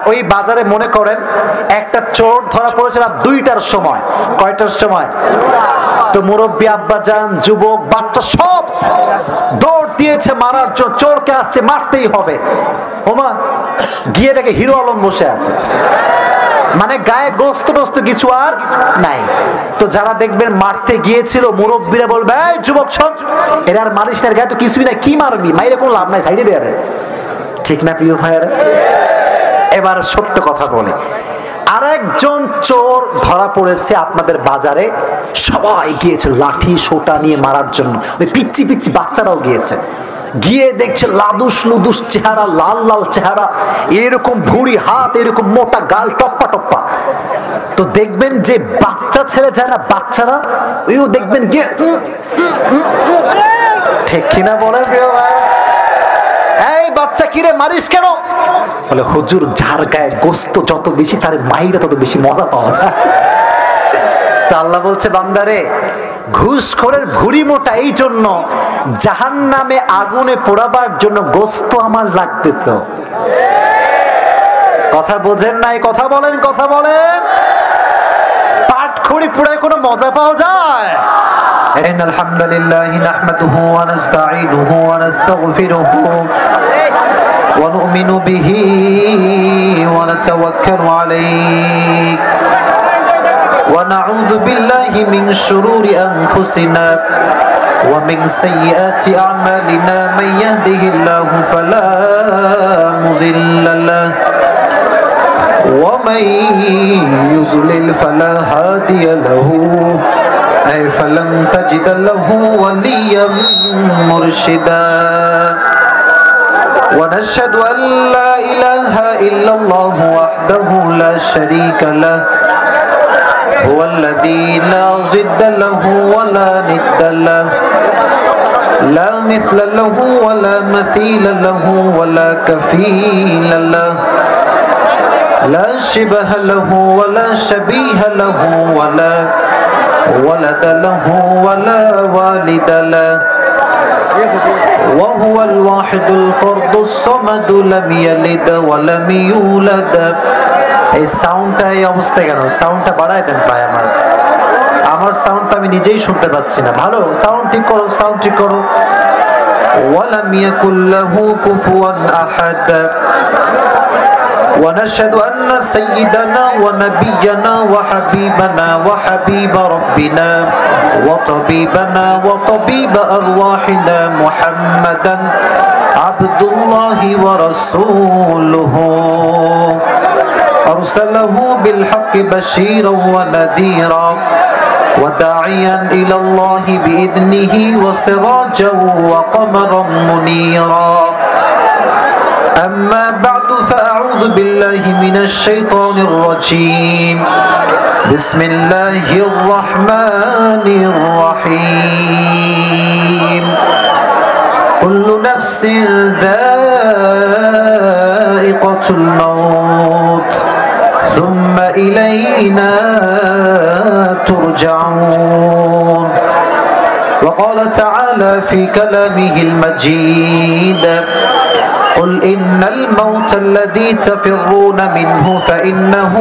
ওই বাজারে মনে করেন একটা চোর ধরা পড়েছে রাত 2টার সময়। কয়টার সময়? তো মুরব্বী, আব্বাজান, যুবক, বাচ্চা সব দৌড় দিয়েছে মারার জন্য, চোরকে আজকে মারতেই হবে। ওমা গিয়ে দেখে হিরো আলম বসে আছে, মানে গায়ে গোস্ত টোস্ত কিছু আর নাই। তো যারা দেখবেন মারতে গিয়েছিল মুরব্বীরা বলবে, এই যুবক শোন, এর আর মারিস না, গায়ে তো কিছুই নাই, কি মারবি, মাইরে কোনো লাভ নাই, সাইডে দেয়ারে। ঠিক না প্রিয় ভাইয়ারা? এবার সত্য কথা বলে, আরেকজন চোর ধরা পড়েছে আপনাদের বাজারে। সবাই গিয়েছে লাঠি সোটা নিয়ে মারার জন্য, ওই পিচ্চি পিচ্চি বাচ্চারাও গিয়েছে। গিয়ে দেখছে লাদুস লুদুস চেহারা, লাল লাল চেহারা, এরকম ভুঁড়ি হাত, এরকম মোটা গাল, টপ্পা টপ্পা। তো দেখবেন যে বাচ্চা ছেলে যায় না, বাচ্চারা ওইও দেখবেন গিয়ে ঠিক কিনা বলেন প্রিয় ভাই? এই বাচ্চা কিরে মারিস কেন? বলে হুজুর, যার গায়ে গোস্ত যত বেশি তার মাইরা তত বেশি মজা পাওয়া যায়। তা আল্লাহ বলছে, বান্দারে ঘুষখোরের ভুঁড়ি মোটা এই জন্য, জাহান্নামে আগুনে পোড়াবার জন্য গোস্ত আমার লাগবে। তো কথা বোঝেন নাই? কথা বলেন, কথা বলেন। পাটখড়ি পোড়ায় কোনো মজা পাওয়া যায়? إن الحمد لله نحمده ونستعينه ونستغفره ونؤمن به ونتوكل عليه ونعوذ بالله من شرور أنفسنا ومن سيئات أعمالنا من يهده الله فلا مضل له ومن يضلل فلا هادي له أي فلن تجد له وليا مرشدا ونشهد أن لا إله إلا الله وحده لا شريك له هو الذي لا ضد له ولا ند له لا مثل له ولا مثيل له ولا كفيل له لا شبه له ولا شبيه له ولا ولد له ولا والد له وهو الواحد الفرد الصمد لم يلد ولم يولد। এই সাউন্ডটা এই অবস্থায় কেন? সাউন্ডটা বাড়ায় দেন ভাই। আমার সাউন্ডটা আমি নিজেই শুনতে পাচ্ছি না। ভালো সাউন্ড ঠিক করো, সাউন্ড ঠিক করো। ولم يكن له كفوا أحد ونشهد أن سيدنا ونبينا وحبيبنا وحبيب ربنا وطبيبنا وطبيب أرواحنا محمدا عبد الله ورسوله أرسله بالحق بشيرا ونذيرا وداعيا إلى الله بإذنه وسراجا وقمرا منيرا أما بعد فأعوذ بالله من الشيطان الرجيم بسم الله الرحمن الرحيم كل نفس ذائقة الموت ثم إلينا ترجعون وقال تعالى في كلامه المجيد قل إن الموت الذي تفرون منه فإنه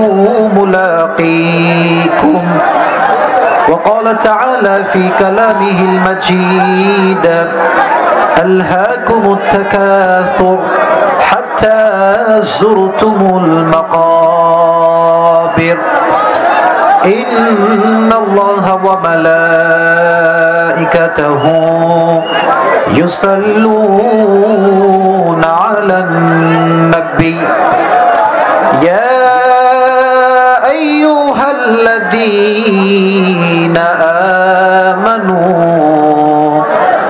ملاقيكم وقال تعالى في كلامه المجيد ألهاكم التكاثر حتى زرتم المقابر إن الله وملائكته يصلون على النبي يا أيها الذين آمنوا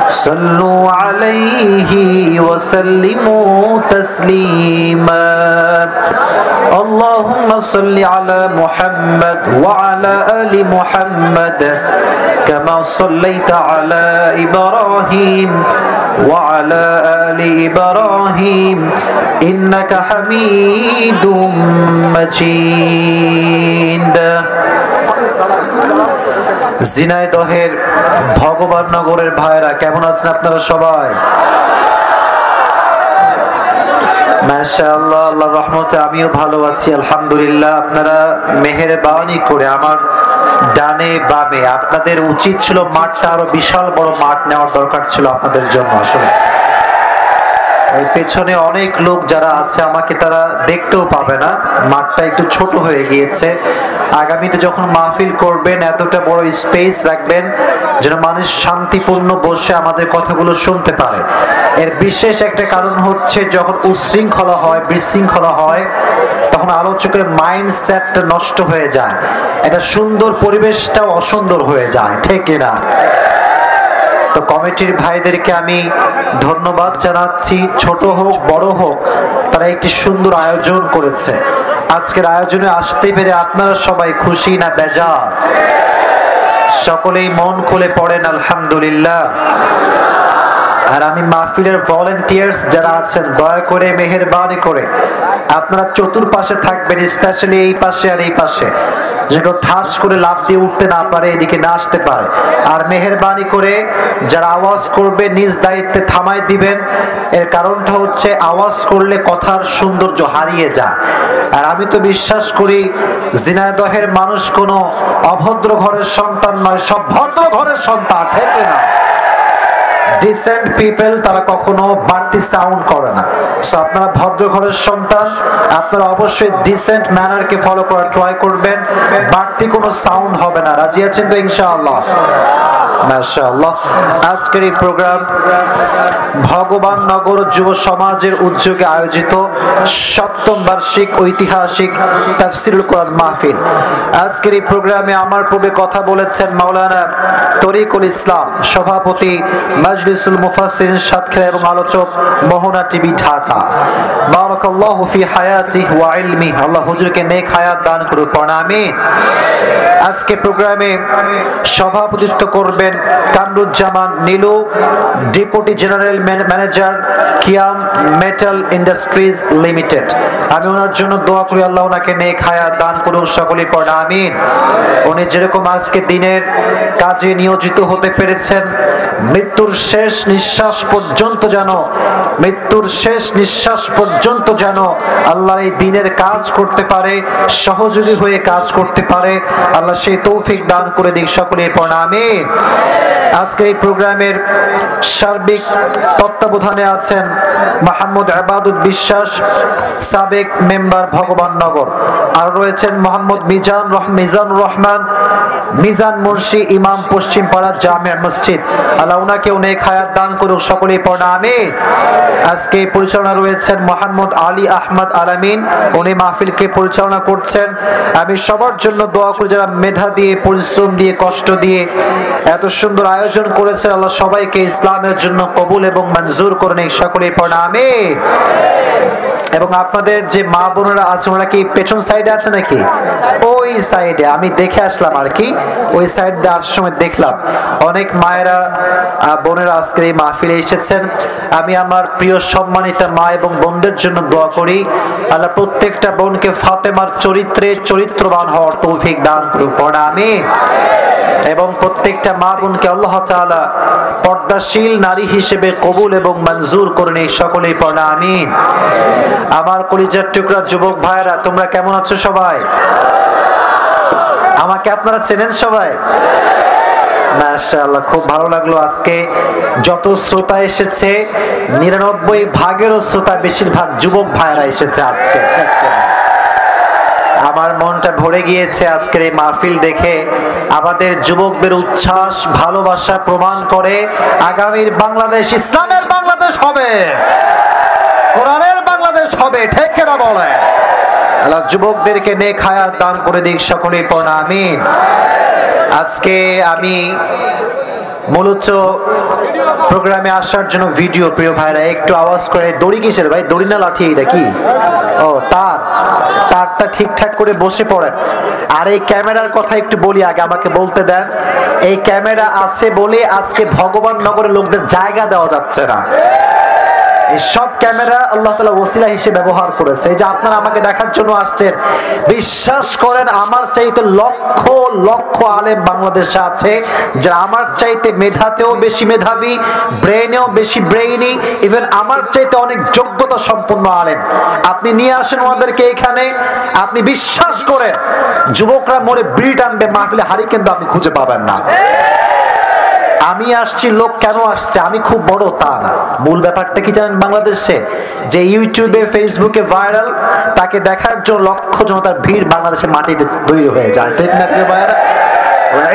صلوا عليه وسلموا تسليما اللهم صل على محمد وعلى آل محمد كما صليت على إبراهيم وعلى آل إبراهيم إنك حميد مجيد ঝিনাইদহের ভগবাননগরের ভাইরা কেমন আছেন আপনারা সবাই? মাশাআল্লাহ, আল্লাহর রহমতে আমিও ভালো আছি আলহামদুলিল্লাহ। আপনারা মেহেরবানি করে আমার ডানে বামে, আপনাদের উচিত ছিল মাঠটা আরো বিশাল বড় মাঠ নেওয়ার দরকার ছিল আপনাদের জন্য। আসলে এই পেছনে অনেক লোক যারা আছে আমাকে তারা দেখতেও পাবে না, মাঠটা একটু ছোট হয়ে গিয়েছে। আগামীতে যখন মাহফিল করবেন এতটা বড় স্পেস রাখবেন যেন মানুষ শান্তিপূর্ণ বসে আমাদের কথাগুলো শুনতে পারে। এর বিশেষ একটা কারণ হচ্ছে যখন উশৃঙ্খলা হয়, বিশৃঙ্খলা হয়, তখন আলোচকের মাইন্ডসেটটা নষ্ট হয়ে যায়, এটা সুন্দর পরিবেশটাও অসুন্দর হয়ে যায়, ঠিক কিনা? তো কমিটির ভাইদেরকে আমি ধন্যবাদ জানাচ্ছি, ছোট হোক বড় হোক তারা একটি সুন্দর আয়োজন করেছে। আজকের আয়োজনে আসতে পেরে আপনারা সবাই খুশি না বেজার? সকলেই মন খুলে পড়েন আলহামদুলিল্লাহ। আর আমি মাহফিলের ভলেন্টিয়ার্স যারা আছেন দয়া করে মেহেরবানি করে আপনারা চতুর্পাশে থাকবেন, স্পেশালি এই পাশে আর এই পাশে, যেন ঠাস করে লাফ দিয়ে উঠতে না পারে, এদিকে না আসতে পারে। আর মেহেরবানি করে যারা আওয়াজ করবে নিজ দায়িত্বে থামাই দিবেন। এর কারণটা হচ্ছে আওয়াজ করলে কথার সৌন্দর্য হারিয়ে যায়। আর আমি তো বিশ্বাস করি ঝিনাইদহের মানুষ কোনো অভদ্র ঘরের সন্তান নয়, সব ভদ্র ঘরের সন্তান, ঠিক না? ডিসেন্ট পিপল তারা কখনো বাড়তি সাউন্ড করে না। সো আপনারা ভদ্র ঘরের সন্তান, আপনারা অবশ্যই ডিসেন্ট ম্যানারকে ফলো করার ট্রাই করবেন, বাড়তি কোনো সাউন্ড হবে না। রাজি আছেন তো ইনশাআল্লাহ? মাশাআল্লাহ। আজকের এই প্রোগ্রাম ভগবাননগর যুব সমাজের উদ্যোগে আয়োজিত ৭ম বার্ষিক ঐতিহাসিক তাফসীরুল কোরআন মাহফিল। আজকের এই প্রোগ্রামে আমার পূর্বে কথা বলেছেন মাওলানা তরিকুল ইসলাম, সভাপতি মাজলিসুল মুফাসসিরিন সাতক্ষীরা এবং আলোচক মোহনা টিভি ঢাকা। বারাকাল্লাহু ফি হায়াতিহি ওয়া ইলমিহি, আল্লাহ হুজুরকে নেক হায়াত দান করুন, আমিন। আজকে প্রোগ্রামে সভাপতিত্ব করবেন Kamruzzaman Nilu, deputy general manager কিয়াম মেটাল ইন্ডাস্ট্রিজ লিমিটেড। আমি ওনার জন্য দোয়া করি আল্লাহ ওনাকে নেক হায়াত দান করুন, সকলেই পড়েন আমিন। উনি যেরকম আজকে দিনের কাজে নিয়োজিত হতে পেরেছেন, মৃত্যুর শেষ নিঃশ্বাস পর্যন্ত যেন আল্লাহর এই দিনের কাজ করতে পারে, সহযোগী হয়ে কাজ করতে পারে, আল্লাহ সেই তৌফিক দান করে দিক, সকলেই পড়েন আমিন। আজকে এই প্রোগ্রামের সার্বিক তত্ত্বাবধানে আছেন মোহাম্মদ আবাদুল বিশ্বাস, সাবেক মেম্বার ভগবাননগর। আর রয়েছেন মোহাম্মদ মিজানুর রহমান মিজান মুন্সি, ইমাম পশ্চিম পাড়া জামিয়া মসজিদ। আল্লাহ উনাকে অনেক হায়াত দান করুক, সকলেই পড়েন আমিন। আজকে পরিচালনা রয়েছেন মোহাম্মদ আলী আহমদ আলামিন, উনি মাহফিলকে পরিচালনা করছেন। আমি সবার জন্য দোয়া করি যারা মেধা দিয়ে, পরিশ্রম দিয়ে, কষ্ট দিয়ে এত সুন্দর আয়োজন করেছেন, আল্লাহ সবাইকে ইসলামের জন্য কবুল এবং মঞ্জুর করে নিক, সকলেই পড়েন আমিন। এবং আপনাদের যে মা বোনেরা আছে ওরা কি পেছন সাইডে আছে নাকি? ওই সাইডে আমি দেখে আসলাম আর কি, ওই সাইড দিয়ে আসার সময় দেখলাম অনেক মায়েরা বোনেরা আজকের এই মাহফিলে এসেছেন। আমি আমার প্রিয় সম্মানিতা মা এবং বোনদের জন্য দোয়া করি আল্লাহ প্রত্যেকটা বোনকে ফাতেমার চরিত্রে চরিত্রবান হওয়ার তৌফিক দান করুন, পড়া আমিন। এবং প্রত্যেকটা মা বোনকে আল্লাহ তাআলা পর্দাশীল নারী হিসেবে কবুল এবং মঞ্জুর করে নিক, সকলেই পড়া আমিন। আমার কলিজার টুকরা যুবক ভাইরা, তোমরা কেমন আছো সবাই? আমাকে আপনারা চেনেন সবাই? মাশাআল্লাহ, খুব ভালো লাগলো। আজকে যত শ্রোতা এসেছে 99%-এরও শ্রোতা বেশিরভাগ যুবক ভাইরা এসেছে আজকে। আমার মনটা ভরে গিয়েছে আজকের এই মাহফিল দেখে। আমাদের যুবকদের উচ্ছ্বাস, ভালোবাসা প্রমাণ করে আগামীর বাংলাদেশ ইসলামের বাংলাদেশ হবে, কোরআনের বাংলাদেশ হবে, ঠিক কিনা বলে? আল্লাহ যুবকদেরকে নেক হায়াত দান করে দিক, সকলেই পড়েন আমিন। আজকে আমি মূলত প্রোগ্রামে আসার জন্য ভিডিও, প্রিয় ভাইরা একটু আওয়াজ করে, দড়ি কিসের ভাই? দড়ি না লাঠি? এটা কি? ও তারটা ঠিকঠাক করে বসে পড়েন। আর এই ক্যামেরার কথা একটু বলি আগে, আমাকে বলতে দেন। এই ক্যামেরা আছে বলে আজকে ভগবাননগরের লোকদের জায়গা দেওয়া যাচ্ছে না। এই সব ক্যামেরা আল্লাহ তাআলা ওসিলা হিসেবে ব্যবহার করেছে। এই যে আপনারা আমাকে দেখার জন্য আসছেন, বিশ্বাস করেন আমার চাইতে লক্ষ লক্ষ আলেম বাংলাদেশে আছে যারা আমার চাইতে মেধাতেও বেশি মেধাবী, ব্রেনেও বেশি ব্রেইনি, ইভেন আমার চাইতে অনেক যোগ্যতা সম্পন্ন আলেম। আপনি নিয়ে আসেন ওনাদেরকে এখানে, আপনি বিশ্বাস করেন যুবকরা মরে বিড়ি টানবে মাহফিলে, হারি কিন্তু আপনি খুঁজে পাবেন না। আমি আসছি, লোক কেন আসছে আমি খুব বড় তা না, মূল ব্যাপারটা কি জানেন বাংলাদেশে, যে ইউটিউবে ফেসবুকে ভাইরাল, তাকে দেখার জন্য লক্ষ জনতার ভিড় বাংলাদেশের মাটিতে তৈরি হয়ে যায়, ঠিক না ভাইরা?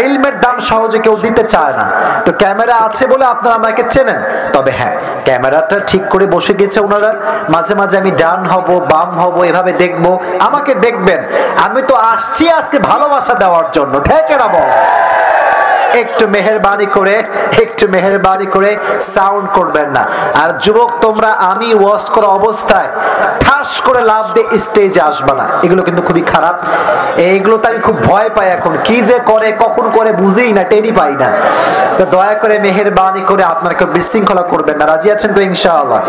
ইলমের দাম সহজে কেউ দিতে চায় না। তো ক্যামেরা আছে বলে আপনারা আমাকে চেনেন। তবে হ্যাঁ, ক্যামেরাটা ঠিক করে বসে গেছে ওনারা, মাঝে মাঝে আমি ডান হব বাম হব এভাবে দেখবো, আমাকে দেখবেন। আমি তো আসছি আজকে ভালোবাসা দেওয়ার জন্য, ঠিক না বল? একটু মেহেরবানি করে সাউন্ড করবেন না। আর যুবক তোমরা আমি ওয়াজ করা অবস্থায় ঠাস করে লাভ দিয়ে স্টেজে আসবে না, এগুলো কিন্তু খুবই খারাপ। এইগুলোতে আমি খুব ভয় পাই, এখন কি যে করে কখন করে বুঝেই না, টেরই পাই না। তো দয়া করে মেহেরবানি করে আপনারা কেউ বিশৃঙ্খলা করবেন না। রাজি আছেন তো ইনশাআল্লাহ?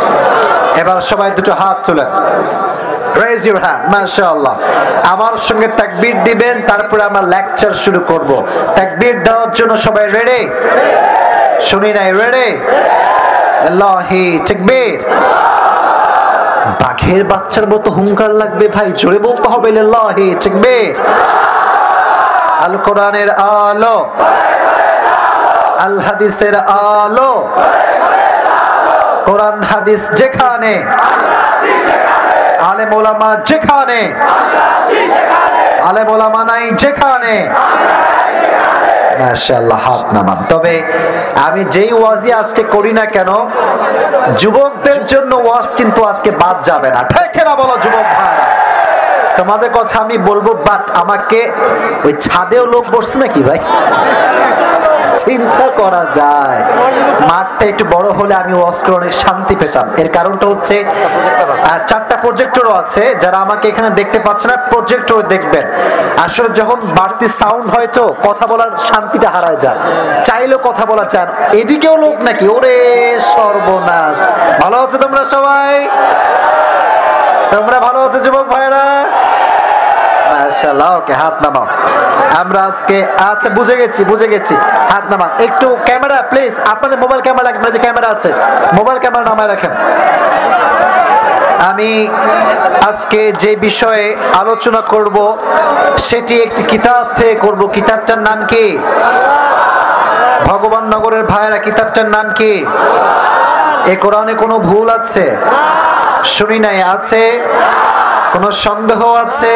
এবার সবাই দুটো হাত তোলেন, raise your hand, মাশাআল্লাহ। আমার সঙ্গে তাকবীর দিবেন, তারপরে আমরা লেকচার শুরু করব। তাকবীর দেওয়ার জন্য সবাই রেডি? শুনি নাই, রেডি? আল্লাহি তাকবীর। বাঘের বাচ্চার মতো হুঙ্কার লাগবে ভাই, জোরে বলতে হবে আল্লাহি তাকবীর। আল কোরআনের আলো, আল হাদিসের আলো, কোরআন হাদিস যেখানে, আলেম ওলামা যেখানে, আলেম ওলামা নাই যেখানে, মাশাআল্লাহ হাত নামান। তবে আমি যেই ওয়াজই আজকে করি না কেন, যুবকদের জন্য ওয়াজ কিন্তু আজকে বাদ যাবে না, ঠিক না বলো যুবক ভাইরা? তোমাদের কথা আমি বলবো, বাট আমাকে ওই ছাদেও লোক বসছে নাকি ভাই? চিন্তা করা যায়, মাঠটা একটু বড় হলে আমি ওয়াজ করে অনেক শান্তি পেতাম। এর কারণটা হচ্ছে 4টা প্রজেক্টরও আছে, যারা আমাকে এখানে দেখতে পাচ্ছে না প্রজেক্টর দেখবেন। আসলে যখন বাড়তি সাউন্ড হয় তো কথা বলার শান্তিটা হারায় যায়, চাইলেও কথা বলা চান। এদিকেও লোক নাকি? ওরে সর্বনাশ। ভালো আছে তোমরা সবাই? তোমরা ভালো আছো যুবক ভাইরা? মাশাআল্লাহ। ওকে, হাত নামাও। আমরা আজকে আচ্ছা বুঝে গেছি, হাত নামান। একটু ক্যামেরা প্লিজ, আপনাদের মোবাইল ক্যামেরা লাগবে, যে ক্যামেরা আছে মোবাইল ক্যামেরা নামায় রাখেন। আমি আজকে যে বিষয়ে আলোচনা করব সেটি একটি কিতাব থেকে করব। কিতাবটার নাম কি? ভগবান নগরের ভাইরা, কিতাবটার নাম কি? এই কোরআনে কোনো ভুল আছে? শুনি নাই, আছে? কোনো সন্দেহ আছে?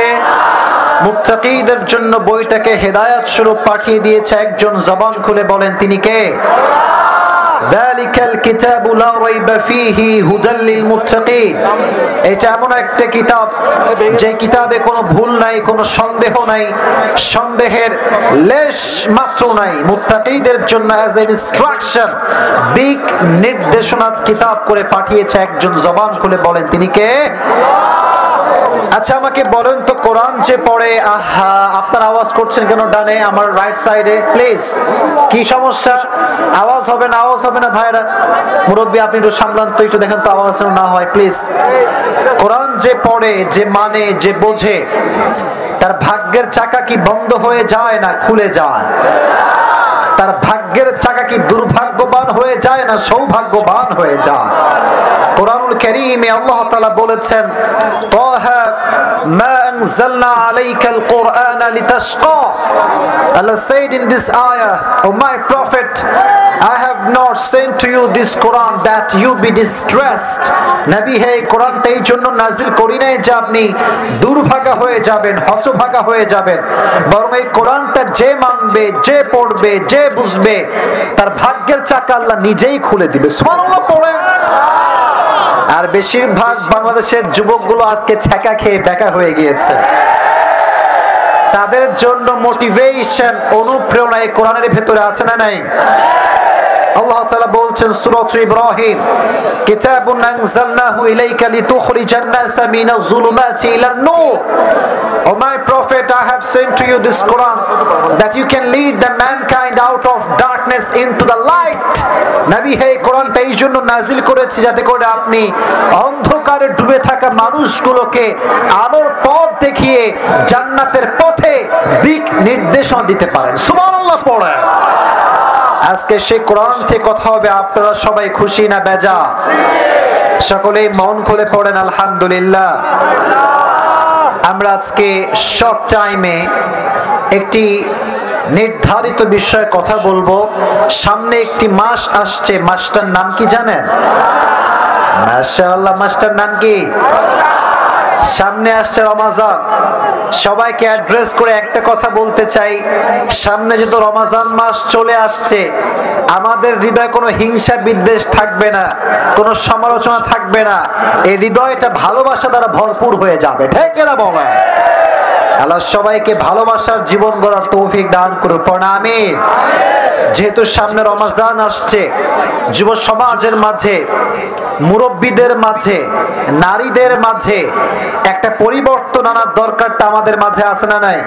মুত্তাকীদের জন্য বইটাকে হেদায়েত স্বরূপ পাঠিয়ে দিয়েছে একজন, জবান খুলে বলেন তিনি কে? যালিকাল কিতাবু লা রাইবা ফীহি হুদাল লিল মুত্তাকীন। এটা এমন একটা কিতাব যে কিতাবে কোনো ভুল নাই, কোনো সন্দেহ নাই, সন্দেহের লেশ মাত্র নাই। মুত্তাকীদের জন্য অ্যাজ এ ইনস্ট্রাকশন, দিক নির্দেশনা কিতাব করে পাঠিয়েছে একজন, জবান খুলে বলেন তিনি কে? আচ্ছা আমাকে বলেন তো, কোরআন যে পড়ে, আপনার আওয়াজ করছেন কেন ডানে আমার রাইট সাইডে? প্লিজ, কি সমস্যা? আওয়াজ হবে না ভাইরা? মুরব্বী আপনি একটু সামলান তো, একটু দেখেন তো আওয়াজ না হয় প্লিজ। কোরআন যে পড়ে, যে মানে, যে বোঝে, তার ভাগ্যের চাকা কি বন্ধ হয়ে যায় না খুলে যায়? তার ভাগ্যের চাকা কি দুর্ভাগ্যবান হয়ে যায় না সৌভাগ্যবান হয়ে যায়? কোরআনুল কারীমে আল্লাহ তাআলা বলেছেন, তাহা মা আনজালনা আলাইকাল কুরআনা লিতাশকা। Allah said in this ayah, oh my prophet, I have not sent to you this Quran that you be distressed. নবী হে, কোরআনটা এই জন্য নাজিল করি নাই যে আপনি দুর্ভাগা হয়ে যাবেন, হতভাগা হয়ে যাবেন, বরং এই কোরআনটা যে মানবে, যে পড়বে, যে বুঝবে, তার ভাগ্যের চাকা আল্লাহ নিজেই খুলে দিবে। সুবহানাল্লাহ পড়ে। আর বেশিরভাগ বাংলাদেশের যুবকগুলো আজকে ছ্যাঁকা খেয়ে বেকা হয়ে গিয়েছে। তাদের জন্য মোটিভেশন, অনুপ্রেরণা এই কোরআনের ভেতরে আছে না নাই? আল্লাহ তাআলা বলছেন সূরা ইব্রাহিম, কিতাবুন আনজালনাহু ইলাইকা লিতুখরিজান নাসা মিনাজ যুলুমাতি ইলান নূর। O my prophet, Prophet, I have sent to you this Quran that you can lead the mankind out of darkness into the light. নবী হে, কোরআনটা এই জন্য নাজিল করেছি যাতে করে আপনি অন্ধকারে ডুবে থাকা মানুষগুলোকে আলোর পথ দেখিয়ে জান্নাতের পথে দিক নির্দেশনা দিতে পারেন। সুবহানাল্লাহ পড়েন। আজকে সেই কোরআন থেকে কথা হবে। আপনারা সবাই খুশি না বেজার? সকলেই মন খুলে পড়েন আলহামদুলিল্লাহ। আমরা আজকে শর্ট টাইমে একটি নির্ধারিত বিষয়ে কথা বলবো। সামনে একটি মাস আসছে, মাসটার নাম কি জানেন? মাশাআল্লাহ, মাসটার নাম কি? সামনে আসছে রমাজান। সবাইকে অ্যাড্রেস করে একটা কথা বলতে চাই, সামনে যেহেতু রমাজান মাস চলে আসছে, আমাদের হৃদয়ে কোনো হিংসা বিদ্বেষ থাকবে না, কোনো সমালোচনা থাকবে না। এই হৃদয়টা ভালোবাসা দ্বারা ভরপুর হয়ে যাবে। ঠিক না বলেন? আল্লাহ সবাইকে ভালোবাসার জীবন গড়ার তৌফিক দান করুন। আমিন। যেহেতু সামনে রমাজান আসছে, যুব সমাজের মাঝে, মুরব্বীদের মাঝে, নারীদের মাঝে একটা পরিবর্তন আনার দরকারটা আমাদের মাঝে আছে না নাই?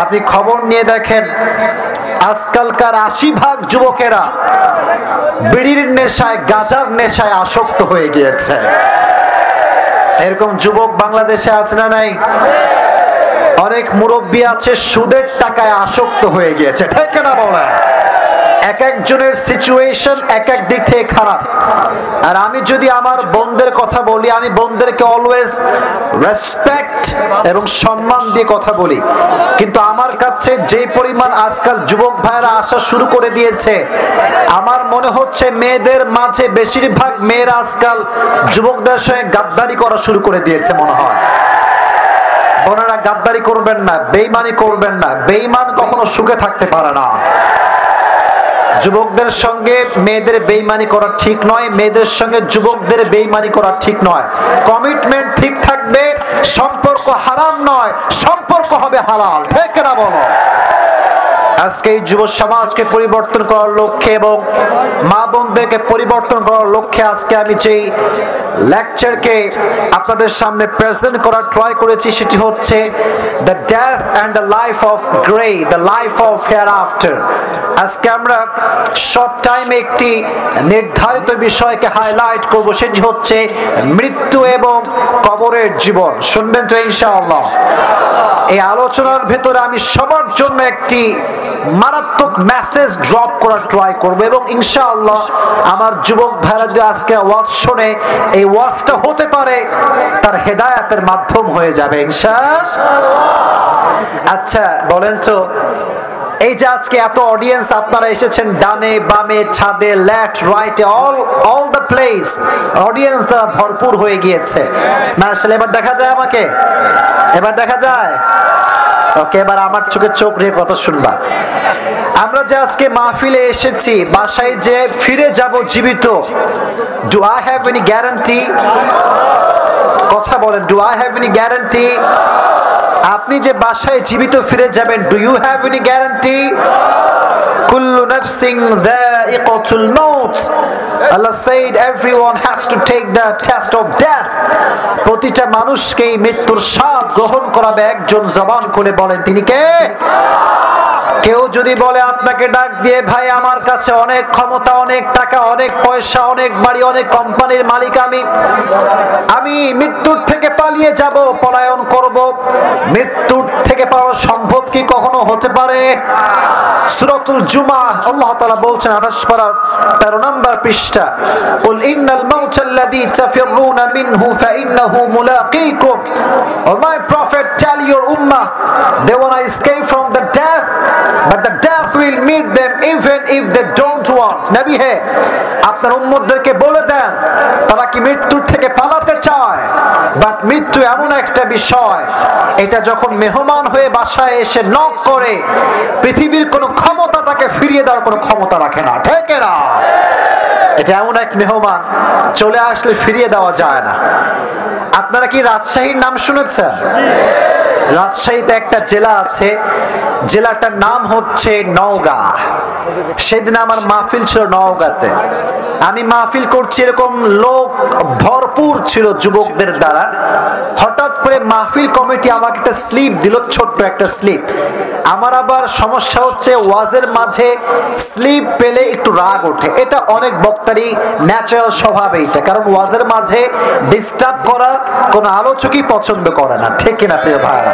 আপনি খবর নিয়ে দেখেন, আজকালকার ৮০% যুবকেরা বিড়ির নেশায়, গাঁজার নেশায় আসক্ত হয়ে গিয়েছে। এরকম যুবক বাংলাদেশে আছে না নাই? অনেক মুরব্বী আছে সুদের টাকায় আসক্ত হয়ে গিয়েছে। ঠিক না বলে? এক একজনের সিচুয়েশন এক এক দিক থেকে খারাপ। আর আমি যদি আমার বোনদের কথা বলি, আমি বোনদেরকে অলওয়েজ রেসপেক্ট এবং সম্মান দিয়ে কথা বলি, কিন্তু আমার কাছে যে পরিমাণ আজকাল যুবক ভাইরা আসা শুরু করে দিয়েছে, আমার মনে হচ্ছে মেয়েদের মাঝে বেশিরভাগ মেয়েরা আজকাল যুবকদের সঙ্গে গাদ্দারি করা শুরু করে দিয়েছে মনে হয়। বোনেরা, গাদ্দারি করবেন না, বেঈমানি করবেন না। বেঈমান কখনো সুখে থাকতে পারে না। যুবকদের সঙ্গে মেয়েদের বেঈমানি করা ঠিক নয়, মেয়েদের সঙ্গে যুবকদের বেঈমানি করা ঠিক নয়। কমিটমেন্ট ঠিক থাকবে, সম্পর্ক হারাম নয়, সম্পর্ক হবে হালাল। ঠিক না বলো? আজকে এই যুব সমাজকে পরিবর্তন করার লক্ষ্যে এবং মা বোনদেরকে পরিবর্তন করার লক্ষ্যে আজকে আমি যেই লেকচারকে আপনাদের সামনে প্রেজেন্ট করার ট্রাই করেছি, সেটি হচ্ছে the death and the life of grey, the life of hair after. আজকে আমরা শর্ট টাইমে একটি নির্ধারিত বিষয়কে হাইলাইট করব, সেটি হচ্ছে মৃত্যু এবং কবরের জীবন। শুনবেন তো ইনশাআল্লাহ? এই আলোচনার ভেতরে আমি সবার জন্য একটি মারাত্মক মেসেজ ড্রপ করার ট্রাই করব এবং ইনশাআল্লাহ আমার যুবক ভাইরা যদি আজকে ওয়াজ শুনে, এই ওয়াজটা হতে পারে তার হেদায়েতের মাধ্যম হয়ে যাবে ইনশাআল্লাহ। আচ্ছা বলেন তো, এই যে আজকে এত অডিয়েন্স আপনারা এসেছেন, ডানে বামে ছাদে লেফট রাইটে অল দ্য প্লেস অডিয়েন্স দ্বারা ভরপুর হয়ে গিয়েছে। মাশাআল্লাহ, এবার দেখা যায় আমাকে? এবার দেখা যায়? ওকে, এবার আমার চোখে চোখ রেখে কথা শুনবা। আমরা যে আজকে মাহফিলে এসেছি, বাসায় যে ফিরে যাব জীবিত, do I have any guarantee? কথা বলেন, do I have any guarantee? আপনি যে বাসায় জীবিত ফিরে যাবেন, do you have any guarantee? কুল্লু নাফসিন যায়িকাতুল মাউত। Allah said everyone has to take the test of death. প্রতিটা মানুষকেই মৃত্যুর স্বাদ গ্রহণ করাবে একজন। জবান খুলে বলেন তিনি কে? কেউ যদি বলে আপনাকে ডাক দিয়ে, ভাই আমার কাছে অনেক ক্ষমতা, অনেক টাকা, অনেক পয়সা, অনেক বাড়ি, অনেক কোম্পানির মালিক, আমি মৃত্যুর থেকে পালিয়ে যাব, পলায়ন করব, মৃত্যুর থেকে পাওয়া সম্ভব কি কখনো হতে পারে? সূরাতুল জুমা আল্লাহ তাআলা বলছেন 28 পারার 13 নম্বর পৃষ্ঠা, কুল ইন্নাল মাউতাল্লাযী তাফিরুনা মিনহু ফাইন্নাহু মুলাকীকুম। O my prophet, tell your উম্মাহ they wanna escape from the death, but the death will meet them even if they don't want. নবী হে, আপনার উম্মতদেরকে বলে দেন, তারা কি মৃত্যুর থেকে পালাতে চায়? বাট মৃত্যু এমন একটা বিষয়, এটা যখন মেহমান হয়ে বাসায় এসে নক করে, পৃথিবীর কোনো ক্ষমতা তাকে ফিরিয়ে দেওয়ার কোনো ক্ষমতা রাখে না। ঠিক না? এটা এমন এক মেহমান, চলে আসলে ফিরিয়ে দেওয়া যায় না। আপনারা কি রাজশাহীর নাম শুনেছেন? রাজশাহীতে একটা জেলা আছে, জেলাটার নাম হচ্ছে নওগাঁ। সেদিন আমার মাহফিল ছিল নওগাঁতে। আমি মাহফিল করছি, এরকম লোক ভরপুর ছিল যুবকদের দ্বারা। হঠাৎ করে মাহফিল কমিটি আমাকে একটা স্লিপ দিল, ছোট্ট একটা স্লিপ। আমার আবার সমস্যা হচ্ছে ওয়াজের মাঝে স্লিপ পেলে একটু রাগ ওঠে। এটা অনেক বক্তারই ন্যাচারাল স্বভাব এইটা, কারণ ওয়াজের মাঝে ডিস্টার্ব করা কোন আলোচকই পছন্দ করে না, ঠিক কিনা প্রিয় ভাইরা?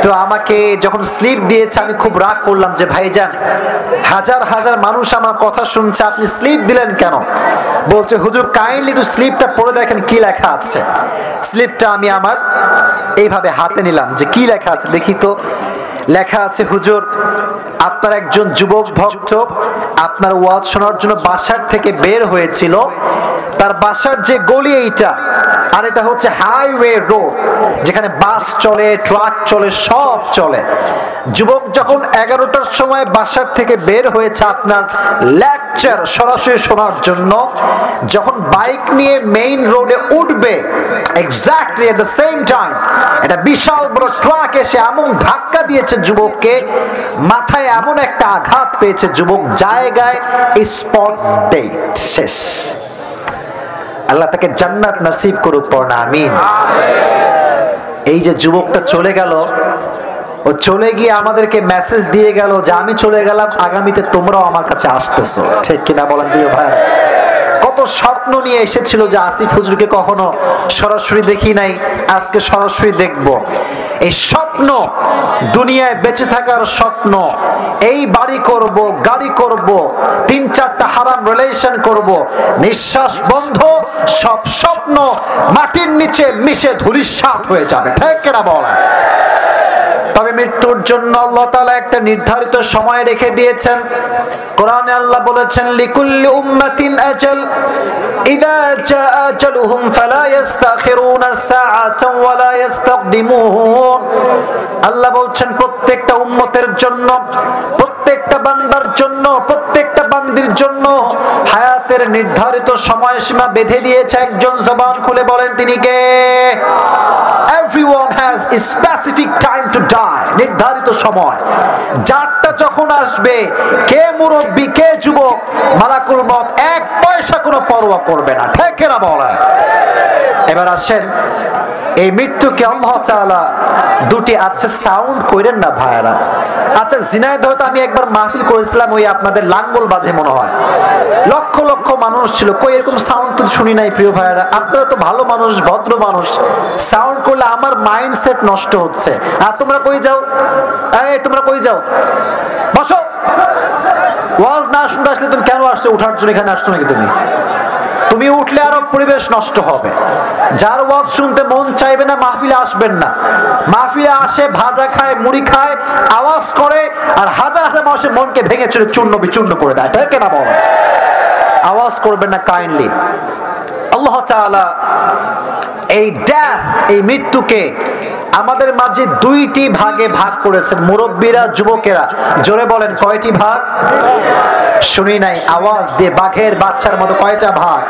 তো আমাকে যখন স্লিপ দিয়েছে আমি খুব রাগ করলাম যে ভাইজান, হাজার হাজার মানুষ আমার কথা শুনছে, আপনি স্লিপ দিলেন কেন? বলছে হুজুর কাইন্ডলি একটু স্লিপটা পড়ে দেখেন কি লেখা আছে। স্লিপটা আমি আমার এইভাবে হাতে নিলাম যে কি লেখা আছে দেখি তো। লেখা আছে, হুজুর আপনার একজন যুবক ভক্ত আপনার ওয়াজ শোনার জন্য বাসার থেকে বের হয়েছিল। তার বাসার যে গলি এইটা, আর এটা হচ্ছে হাইওয়ে রোড, যেখানে বাস চলে, ট্রাক চলে, সব চলে। যুবক যখন 11টার সময় বাসার থেকে বের হয়েছে আপনার লেকচার সরাসরি শোনার জন্য, যখন বাইক নিয়ে মেইন রোডে উঠবে, exactly at the same time একটা বিশাল বড় ট্রাক এসে এমন ধাক্কা দিয়েছে যুবককে, মাথায় এমন একটা আঘাত পেয়েছে, যুবক জায়গায় স্পট ডেট শেষ। আল্লাহ তাকে জান্নাত নসিব করুক, পড়না আমিন। এই যে যুবকটা চলে গেল, ও চলে গিয়ে আমাদেরকে মেসেজ দিয়ে গেল যে আমি চলে গেলাম, আগামীতে তোমরাও আমার কাছে আসতেছো, ঠিক কিনা বলেন প্রিয় ভাই? কত স্বপ্ন নিয়ে এসেছিল যে আসিফ হুজুরকে কখনো সরাসরি দেখি নাই, আজকে সরাসরি দেখব। এই স্বপ্ন, দুনিয়ায় বেঁচে থাকার স্বপ্ন, এই বাড়ি করব, গাড়ি করব, 3-4টা হারাম রিলেশন করব, নিঃশ্বাস বন্ধ, সব স্বপ্ন মাটির নিচে মিশে ধূলিসাৎ হয়ে যাবে, ঠিক কিনা বলেন? তবে মৃত্যুর জন্য আল্লাহ তাআলা একটা নির্ধারিত সময় রেখে দিয়েছেন। কোরআনে আল্লাহ বলেছেন, লিকুল্লি উম্মাতিন আজাল ইযা জাআ আজালুহুম ফালা ইস্তাখিরুনা সাআতান ওয়ালা ইস্তাকদিমুন। আল্লাহ বলছেন প্রত্যেকটা উম্মতের জন্য, প্রত্যেকটা বান্দার জন্য, প্রত্যেকটা বান্দির জন্য হায়াতের নির্ধারিত সময়সীমা বেঁধে দিয়েছে একজন। জবান খুলে বলেন তিনি কে? Everyone has a specific time to die, নির্ধারিত সময়। যারটা যখন আসবে, কে মুরব্বী কে যুবক, মালাকুল মউত এক পয়সা কোনো পরোয়া করবে না, ঠিক না বলেন? এবার আসেন, এই মৃত্যুকে আল্লাহ তাআলা দুটি, আচ্ছা সাউন্ড কইরেন না ভাইরা। আচ্ছা ঝিনাইদহ আমি একবার মাহফিল করেছিলাম, ওই আপনাদের লাঙ্গল বাঁধে মনে হয়, লক্ষ লক্ষ মানুষ ছিল, কই এরকম সাউন্ড তো শুনি নাই প্রিয় ভাইরা। আপনারা তো ভালো মানুষ, ভদ্র মানুষ, সাউন্ড করলে আমার মাইন্ডসেট নষ্ট হচ্ছে। আর তোমরা কই যাও? এই তোমরা কই যাও? বসো। ওয়াজ না শুনতে আসলে তুমি কেন আসছো? উঠার জন্য এখানে আসছো নাকি তুমি? তুমি উঠলে আরো পরিবেশ নষ্ট হবে। যার ওয়াজ শুনতে মন চাইবে না মাহফিলে আসবেন না। মাহফিলে আসে ভাজা খায়, মুড়ি খায়, আওয়াজ করে, আর হাজার হাজার মানুষের মনকে ভেঙে চুরে চূর্ণ বিচূর্ণ করে দেয়, ঠিক না বল? আওয়াজ করবেন না কাইন্ডলি। আল্লাহ তাআলা এই ডেথ, এই মৃত্যুকে আমাদের মাঝে দুইটি ভাগে ভাগ করেছেন। মুরব্বীরা, যুবকেরা, জোরে বলেন কয়টি ভাগ? শুনি নাই, আওয়াজ দিয়ে বাঘের বাচ্চার মতো কয়টা ভাগ?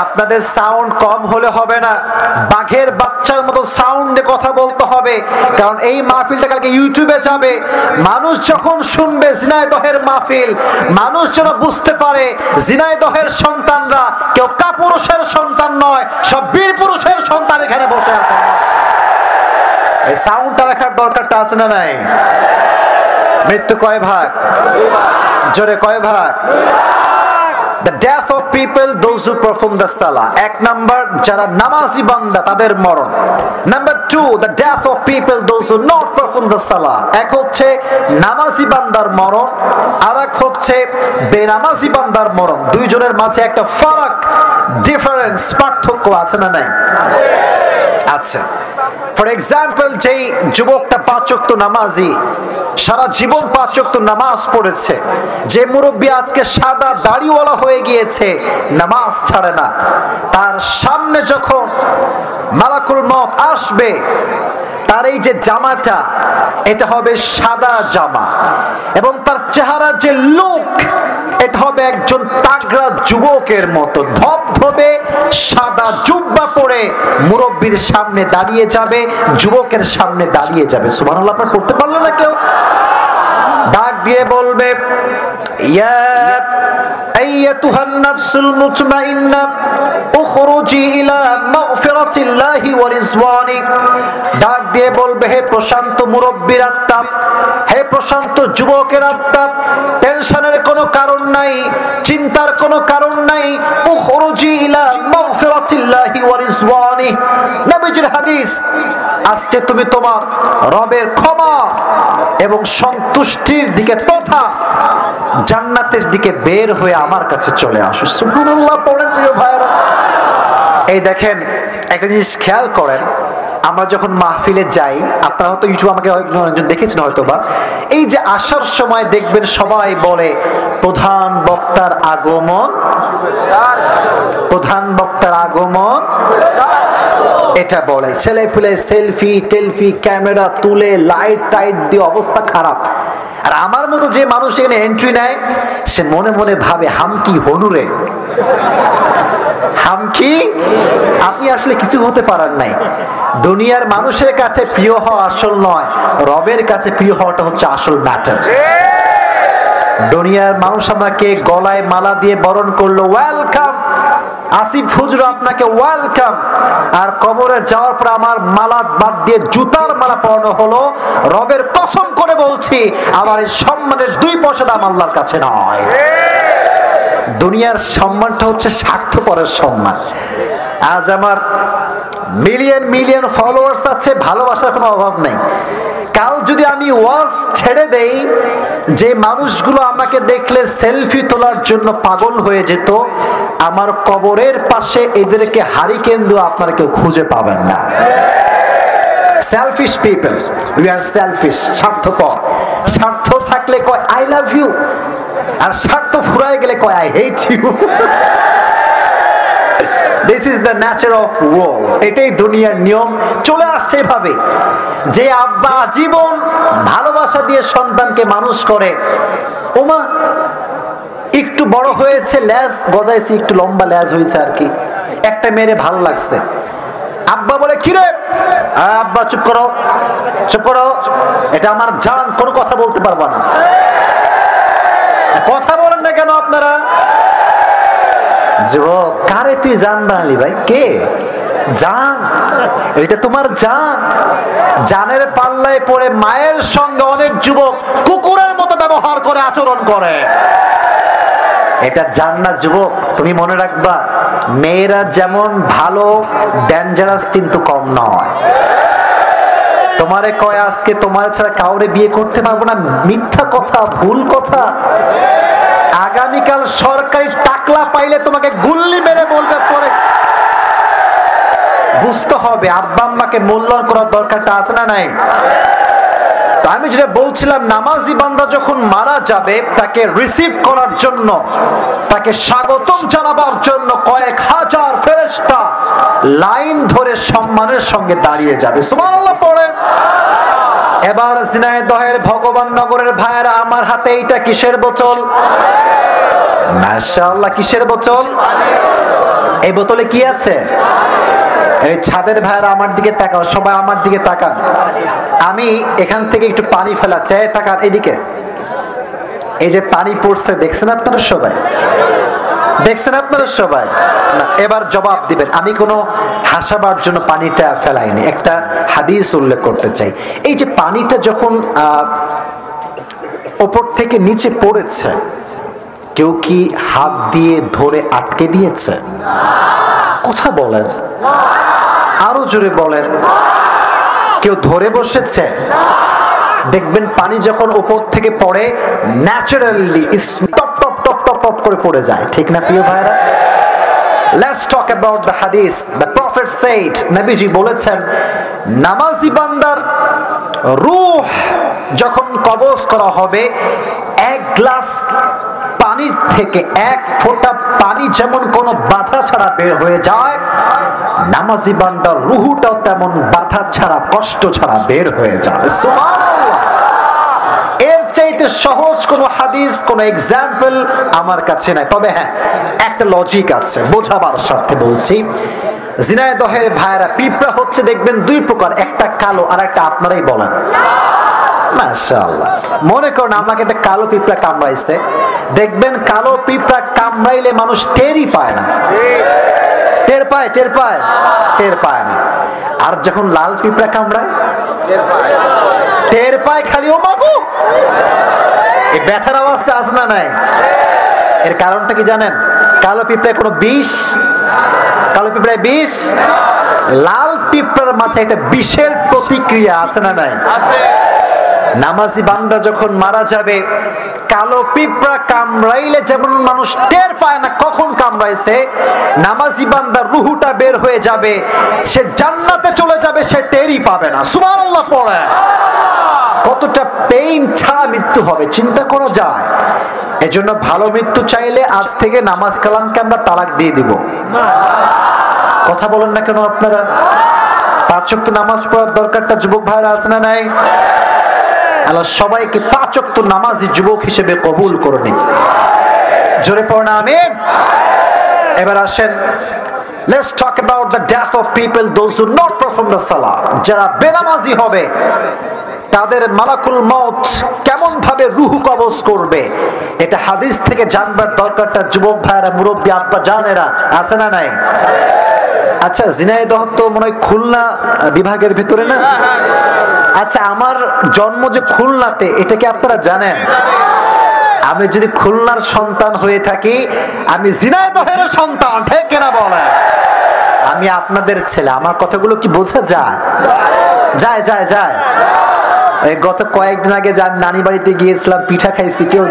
আপনাদের সাউন্ড কম হলে হবে না, বাঘের বাচ্চার মতো সাউন্ডে কথা বলতে হবে, কারণ এই মাহফিলটা কালকে ইউটিউবে যাবে। মানুষ যখন শুনবে ঝিনাইদহের মাহফিল, মানুষ যেন বুঝতে পারে ঝিনাইদহের সন্তানরা কেউ কাপুরুষের সন্তান নয়, সব বীর পুরুষের সন্তান এখানে বসে আছে। এই সাউন্ডটা রাখার দরকারটা আছে না নাই? মৃত্যু কয় ভাগ? জোরে কয় ভাগ? The death of people, those who perform the salah. এক নাম্বার, যারা নামাজি বান্দা তাদের মরণ। Number 2, the death of people, those who not perform the salah. এক হচ্ছে নামাজি বান্দার মরণ, আর এক হচ্ছে বেনামাজি বান্দার মরণ। দুইজনের মাঝে একটা ফারাক, ডিফারেন্স, পার্থক্য আছে না নাই? আচ্ছা, ফর এক্সাম্পল, যেই যুবকটা 5 ওয়াক্ত নামাজি, সারা জীবন 5 ওয়াক্ত নামাজ পড়েছে, যে মুরব্বী আজকে সাদা দাড়িওয়ালা হয়ে গিয়েছে, নামাজ ছাড়ে না, তার সামনে যখন মালাকুল মউত আসবে, তার এই যে জামাটা, এটা হবে সাদা জামা, এবং তার চেহারার যে লুক, এটা হবে একজন তাগড়া যুবকের মতো, ধবধবে সাদা জুব্বা পরে মুরব্বীর সামনে দাঁড়িয়ে যাবে, যুবকের সামনে দাঁড়িয়ে যাবে। সুবহানাল্লাহ, আপনারা পড়তে পারলো না কেউ? ডাক দিয়ে বলবে, ইয়া আইয়াতুহান নাফসুল মুতমাইন্না উখরুজি ইলা মাগফিরাতিল্লাহি ওয়া রিজওয়ানি। ডাক দিয়ে বলবে, হে প্রশান্ত মুরব্বির আত্মা, হে প্রশান্ত যুবকের আত্মা, টেনশনের কোনো কারণ নাই, চিন্তার কোনো কারণ নাই। উখরুজি ইলা মাগফিরাতিল্লাহি ওয়া রিজওয়ানি, নবীজির হাদিস, আজকে তুমি তোমার রবের ক্ষমা এবং সন্তুষ্টির দিকে তথা জান্নাতের দিকে বের হয়ে আমার কাছে চলে আসো। সুবহানাল্লাহ পড়েন প্রিয় ভাইরা। এই দেখেন, একটা জিনিস খেয়াল করেন, আমরা যখন মাহফিলে যাই, আপনারা হয়তো ইউটিউবে আমাকে একজন দেখেছেন হয়তো বা, এই যে আসার সময় দেখবেন সবাই বলে প্রধান বক্তার আগমন, প্রধান বক্তার আগমন, এটা বলে। ছেলে পেলে সেলফি টেলফি ক্যামেরা তুলে লাইট টাইট দিয়ে অবস্থা খারাপ। আর আমার মতো যে মানুষ এখানে এন্ট্রি নেয়, সে মনে মনে ভাবে হামকি হনুরে, হামকি। আপনি আসলে কিছু হতে পারেন নাই। দুনিয়ার মানুষের কাছে প্রিয় হওয়া আসল নয়, রবের কাছে প্রিয় হওয়াটা হচ্ছে আসল ম্যাটার। দুনিয়ার মানুষ আমাকে গলায় মালা দিয়ে বরণ করলো, ওয়েলকাম আসিফ হুজুর, আপনাকে ওয়েলকাম। আর কবরে যাওয়ার পর আমার মালা বাদ দিয়ে জুতার মালা পরানো হলো। রবের কসম করে বলছি, আমার এই সম্মানের 2 পয়সা দাম আল্লাহর কাছে নয়। দুনিয়ার সম্মানটা হচ্ছে স্বার্থপরের সম্মান। আজ আমার মিলিয়ন মিলিয়ন ফলোয়ার্স আছে, ভালোবাসার কোনো অভাব নেই। কাল যদি আমি ওয়াজ ছেড়ে দেই, যে মানুষগুলো আমাকে দেখলে সেলফি তোলার জন্য পাগল হয়ে যেত, আমার কবরের পাশে এদেরকে হারিকেন দিয়ে আপনারা কেউ খুঁজে পাবেন না। Selfish people, we are selfish, স্বার্থপর। স্বার্থ থাকলে কয় আই লাভ ইউ, আর স্বার্থ ফুরায় গেলে কয় I hate you. This is the nature of world. এটাই দুনিয়ার নিয়ম, চলে আসছে এভাবে। যে আব্বা আজীবন ভালোবাসা দিয়ে সন্তানকে মানুষ করে, ওমা একটু বড় হয়েছে, লেজ গজাইছে, একটু লম্বা লেজ হয়েছে আর কি, একটা মেরে ভালো লাগছে, আব্বা বলে কিরে, আব্বা চুপ করো, চুপ করো, এটা আমার জান, কোনো কথা বলতে পারবা না। কথা বলেন না কেন আপনারা? যুবক, কারে তুই জান বানালি ভাই? কে জান? এটা তোমার জান। জানের পাল্লায় পড়ে মায়ের সঙ্গে অনেক যুবক কুকুরের মতো ব্যবহার করে, আচরণ করে। এটা জান না যুবক। তুমি মনে রাখবা, মেয়েরা যেমন ভালো, ডেঞ্জারাস কিন্তু কম নয়। তোমারে কয় আজকে তোমার ছাড়া কাউরে বিয়ে করতে পারবো না, মিথ্যা কথা, ভুল কথা। আগামীকাল সরকারি টাকলা পাইলে তোমাকে গুল্লি মেরে বলবে তোরে। বুঝতে হবে আব্বা আম্মাকে মূল্যায়ন করার দরকারটা আছে না নাই? তো আমি যেটা বলছিলাম, নামাজি বান্দা যখন মারা যাবে, তাকে রিসিভ করার জন্য, তাকে স্বাগতম জানাবার জন্য কয়েক হাজার ফেরেশতা লাইন ধরে সম্মানের সঙ্গে দাঁড়িয়ে যাবে। সুবহানাল্লাহ পড়ে। এবার ঝিনাইদহের ভগবান নগরের ভাইয়েরা, আমার হাতে এইটা কিসের বোতল? মাশাআল্লাহ, কিসের বোতল? এই বোতলে কি আছে? এই ছাদের ভাইয়েরা আমার দিকে তাকাও, সবাই আমার দিকে তাকান। আমি এখান থেকে একটু পানি ফেলাচ্ছি, তাকান এদিকে। এই যে পানি পড়ছে, দেখছেন আপনারা সবাই? দেখছেন আপনারা সবাই? না, এবার জবাব দিবেন। আমি কোনো হাসাবার জন্য পানিটা ফেলাইনি, একটা হাদিস উল্লেখ করতে চাই। এই যে পানিটা যখন উপর থেকে নিচে পড়েছে, কেউ কি হাত দিয়ে ধরে আটকে দিয়েছে? কথা বলেন, আরো জোরে বলেন। কেউ ধরে বসেছে? দেখবেন পানি যখন উপর থেকে পড়ে, naturally top top top top top করে পড়ে যায়, ঠিক না প্রিয় ভাইরা? Let's talk about the hadith. The Prophet said, নবীজি বলেছেন, নামাজি বান্দার রূহ যখন কবজ করা হবে, এক গ্লাস পানির থেকে এক ফোঁটা পানি যেমন কোনো বাধা ছাড়া বের হয়ে যায়, নামাজি বান্দার রূহটাও তেমন বাধা ছাড়া, কষ্ট ছাড়া বের হয়ে যায়। সুবহানাল্লাহ। এর চাইতে চাইতে সহজ কোন হাদিস, কোন এক্সাম্পল আমার কাছে নাই। তবে হ্যাঁ, একটা লজিক আছে, বোঝাবার স্বার্থে বলছি। ঝিনাইদহের ভাইরা, পিঁপড়া হচ্ছে দেখবেন দুই প্রকার, একটা কালো আর একটা আপনারাই বলেন মাশাআল্লাহ। মনে করুন আমাকে একটা কালো পিঁপড়া কামড়াইছে, দেখবেন কালো পিঁপড়া কামড়াইলে মানুষ টেরই পায় না। টের পায়? টের পায়? টের পায় না। আর যখন লাল পিঁপড়া কামড়ায় টের পায় খালি, ও বাবু এই ব্যথার আওয়াজটা আছে না নাই? এর কারণটা কি জানেন? কালো পিঁপড়ায় কোনো বিষ, কালো পিঁপড়ায় বিষ, লাল পিঁপড়ার মাঝে একটা বিষের প্রতিক্রিয়া আছে না নাই? নামাজি বান্দা যখন মারা যাবে, কালো পিঁপড়া কামড়াইলে যেমন মানুষ টের পায় না কখন কামড়াইছে, নামাজি বান্দার রুহুটা বের হয়ে যাবে, সে জান্নাতে চলে যাবে, সে টেরই পাবে না। সুবহানাল্লাহ পড়ে। কতটা পেইন ছাড়া মৃত্যু হবে চিন্তা করা যায়। এজন্য ভালো মৃত্যু চাইলে আজ থেকে নামাজ কালামকে আমরা তালাক দিয়ে দিব। কথা বলেন না কেন আপনারা? 5 ওয়াক্ত নামাজ পড়ার দরকারটা যুবক ভাইরা আছে না নাই? আল্লাহ সবাইকে 5 ওয়াক্ত নামাজি যুবক হিসেবে কবুল করে নিন। জোরে পড়না আমিন। এবার আসেন, let's talk about the death of people those who not perform the salah. যারা বেনামাজি হবে তাদের মালাকুল মউত কেমন ভাবে রূহ কবজ করবে, এটা হাদিস থেকে জানবার দরকারটা যুবক ভাইরা, মুরব্বী আব্বা জানেরা আছে না নাই? আচ্ছা, ঝিনাইদহ তো মনে হয় খুলনা বিভাগের ভিতরে না? আচ্ছা, আমার জন্ম যে খুলনাতে, এটা কি আপনারা জানেন? আমি যদি খুলনার সন্তান হয়ে থাকি, আমি ঝিনাইদহের সন্তান, ঠিক কিনা বলেন? আমি আপনাদের ছেলে। আমার কথাগুলো কি বোঝা যায়? যায় যায় যায়। এই গত কয়েকদিন আগে যে আমি নানি বাড়িতে গিয়েছিলাম, পিঠা খাইছি, কেউ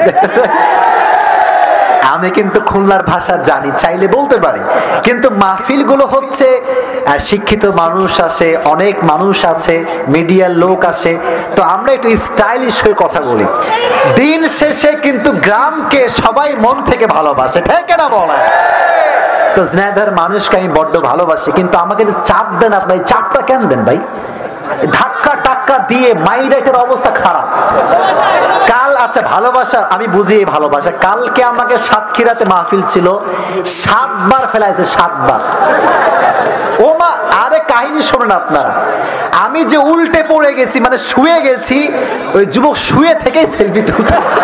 আমি কিন্তু খুলনার ভাষা জানি, চাইলে বলতে পারি। কিন্তু মাহফিল গুলো হচ্ছে শিক্ষিত মানুষ আসে, অনেক মানুষ আছে, মিডিয়ার লোক আসে, তো আমরা একটু স্টাইলিশ হয়ে কথা বলি। দিন শেষে কিন্তু গ্রামকে সবাই মন থেকে ভালোবাসে, ঠিক না বলে? তো ঝিনাইদহের মানুষকে আমি বড্ড ভালোবাসি, কিন্তু আমাকে যে চাপ দেন আপনি, চাপটা কেন দেন ভাই? ধাক্কা টাক্কা দিয়ে মাইরাইটের অবস্থা খারাপ। কাল, আচ্ছা ভালোবাসা আমি বুঝি, ভালোবাসা। কালকে আমাকে সাতক্ষীরাতে মাহফিল ছিল, 7 বার ফেলাইছে, 7 বার। ও মা, আরে কাহিনী শোনেন আপনারা। আমি যে উল্টে পড়ে গেছি, মানে শুয়ে গেছি, ওই যুবক শুয়ে থেকেই সেলফি তুলতেছে।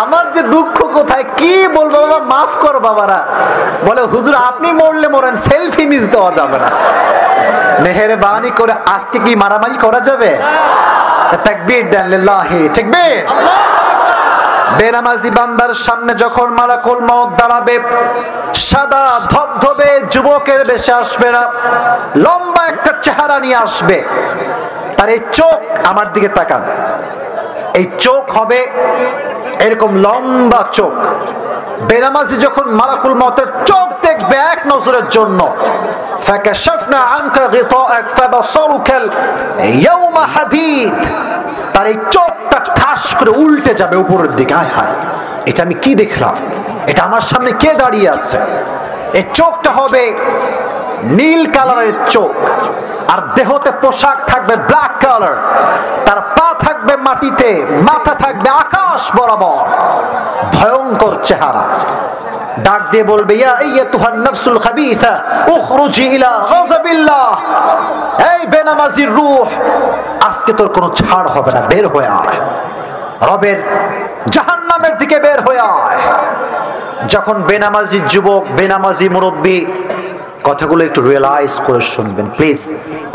আমার যে দুঃখ কোথায়, কি বলবো বাবা, মাফ করো বাবারা। বলে হুজুর আপনি মরলে মরেন, সেলফি মিস দেওয়া যাবে না। মেহেরবানি করে আজকে কি মারামারি করা যাবে? তাকবীর দেন, লিল্লাহি তাকবীর। বেনামাজি বান্দার সামনে যখন মালাকুল মউত দাঁড়াবে, সাদা ধবধবে যুবকের বেশে আসবে না, লম্বা একটা চেহারা নিয়ে আসবে। তার এই চোখ, আমার দিকে তাকান, এই চোখ হবে এরকম লম্বা চোখ। বেনামাজি যখন মালাকুল মউতের চোখ দেখবে এক নজরের জন্য, ফাকাশাফনা আনকা গিতাআক ফাবাসারুকা ইয়াওমা হাদীদ, তার এই চোখটা ঠাস করে উল্টে যাবে উপরের দিকে। হায় হায়, এটা আমি কি দেখলাম? এটা আমার সামনে কে দাঁড়িয়ে আছে? এই চোখটা হবে নীল কালারের চোখ, আর দেহতে পোশাক থাকবে ব্ল্যাক কালার, তার পা থাকবে মাটিতে, মাথা থাকবে আকাশ বরাবর। ভয়ঙ্কর চেহারা। ডাক দিয়ে বলবে, ইয়া আইয়াতুহান নাফসুল খাবিথা উখরুজি ইলা গাযাবিল্লাহ, এই বেনামাজির রূহ, আজকে তোর কোনো ছাড় হবে না, বের হয়ে আয়, রবের জাহান্নামের দিকে বের হয়ে আয়। যখন বেনামাজি যুবক, বেনামাজি মুরব্বী, কথাগুলো একটু রিয়েলাইজ করে শুনবেন প্লিজ,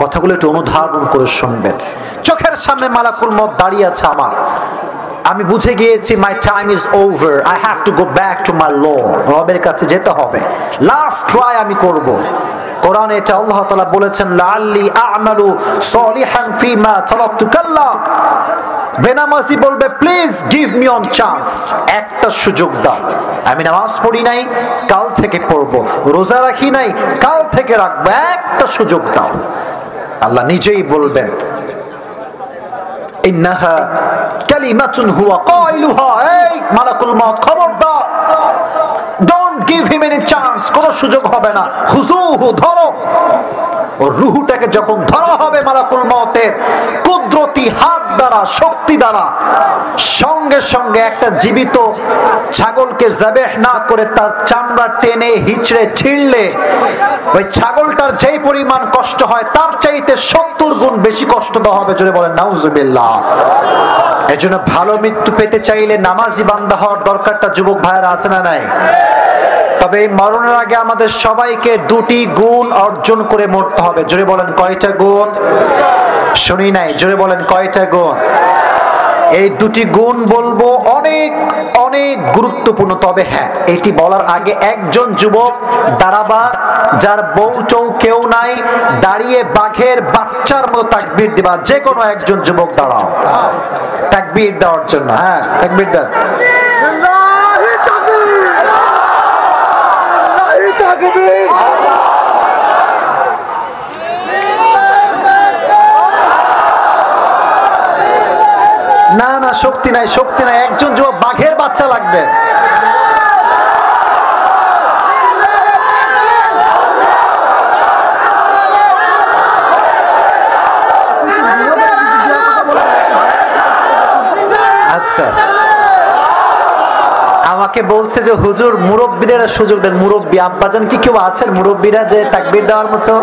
কথাগুলো একটু অনুধাবন করে শুনবেন। চোখের সামনে মালাকুল মউত দাঁড়িয়ে আছে আমার, আমি বুঝে গিয়েছি my time is over, I have to go back to my lord, রবের কাছে যেতে হবে, লাস্ট ট্রাই আমি করব। কোরআনে এটা আল্লাহ তাআলা বলেছেন, লাআল্লি আ'মালু সলিহান ফিমা তারাকতু, কাল্লা। বেনামাজি বলবে, please give me on chance, একটা সুযোগ দাও। আমি নামাজ পড়ি নাই, কাল থেকে পড়বো, রোজা রাখি নাই, কাল থেকে রাখবো, একটা সুযোগ দাও। আল্লাহ নিজেই বলবেন, ইন্নাহা কালিমাতুন হুয়া কাইলুহা, এই মালাকুল মউত খবরদার, don't give him any chance, কোনো সুযোগ হবে না, খুযুহু, ধরো। ও রূহটাকে যখন ধরা হবে মালাকুল মউতের কুদরতি দুটি হাত দ্বারা, শক্তি দ্বারা সঙ্গে সঙ্গে একটা জীবিত ছাগলকে যাবেহ না করে তার চামড়া টেনে হিচড়ে ছিঁড়লে ওই ছাগলটার যেই পরিমাণ কষ্ট হয় তার চাইতে 70 গুণ বেশি কষ্ট দেওয়া হবে। জোরে বলেন নাউজুবিল্লাহ। এজন্য ভালো মৃত্যু পেতে চাইলে নামাজি বান্দা হওয়ার দরকারটা যুবক ভাইয়েরা আছে না নাই? তবে এই মরণের আগে আমাদের সবাইকে দুটি গুণ অর্জন করে মরতে হবে। জোরে বলেন কয়টা গুণ? শুনি নাই, জোরে বলেন কয়টা গুণ? এই দুটি গুণ বলবো অনেক অনেক গুরুত্বপূর্ণ। তবে হ্যাঁ, এটি বলার আগে একজন যুবক দাঁড়াবা, যার বউ টৌ কেউ নাই, দাঁড়িয়ে বাঘের বাচ্চার মতো তাকবীর দিবা। যে কোনো একজন যুবক দাঁড়াও তাকবীর দেওয়ার জন্য। হ্যাঁ, তাকবীর দেন। না না, শক্তি নাই, শক্তি নাই। একজন যুবক, বাঘের বাচ্চা লাগবে। আচ্ছা, আমাকে বলছে যে হুজুর মুরব্বীদের সুযোগ দেন। মুরব্বী আব্বাজান কি কেউ আছেন মুরব্বীরা যে তাকবীর দেওয়ার মতো?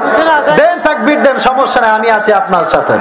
দেন, তাকবীর দেন, সমস্যা নাই, আমি আছি আপনার সাথে।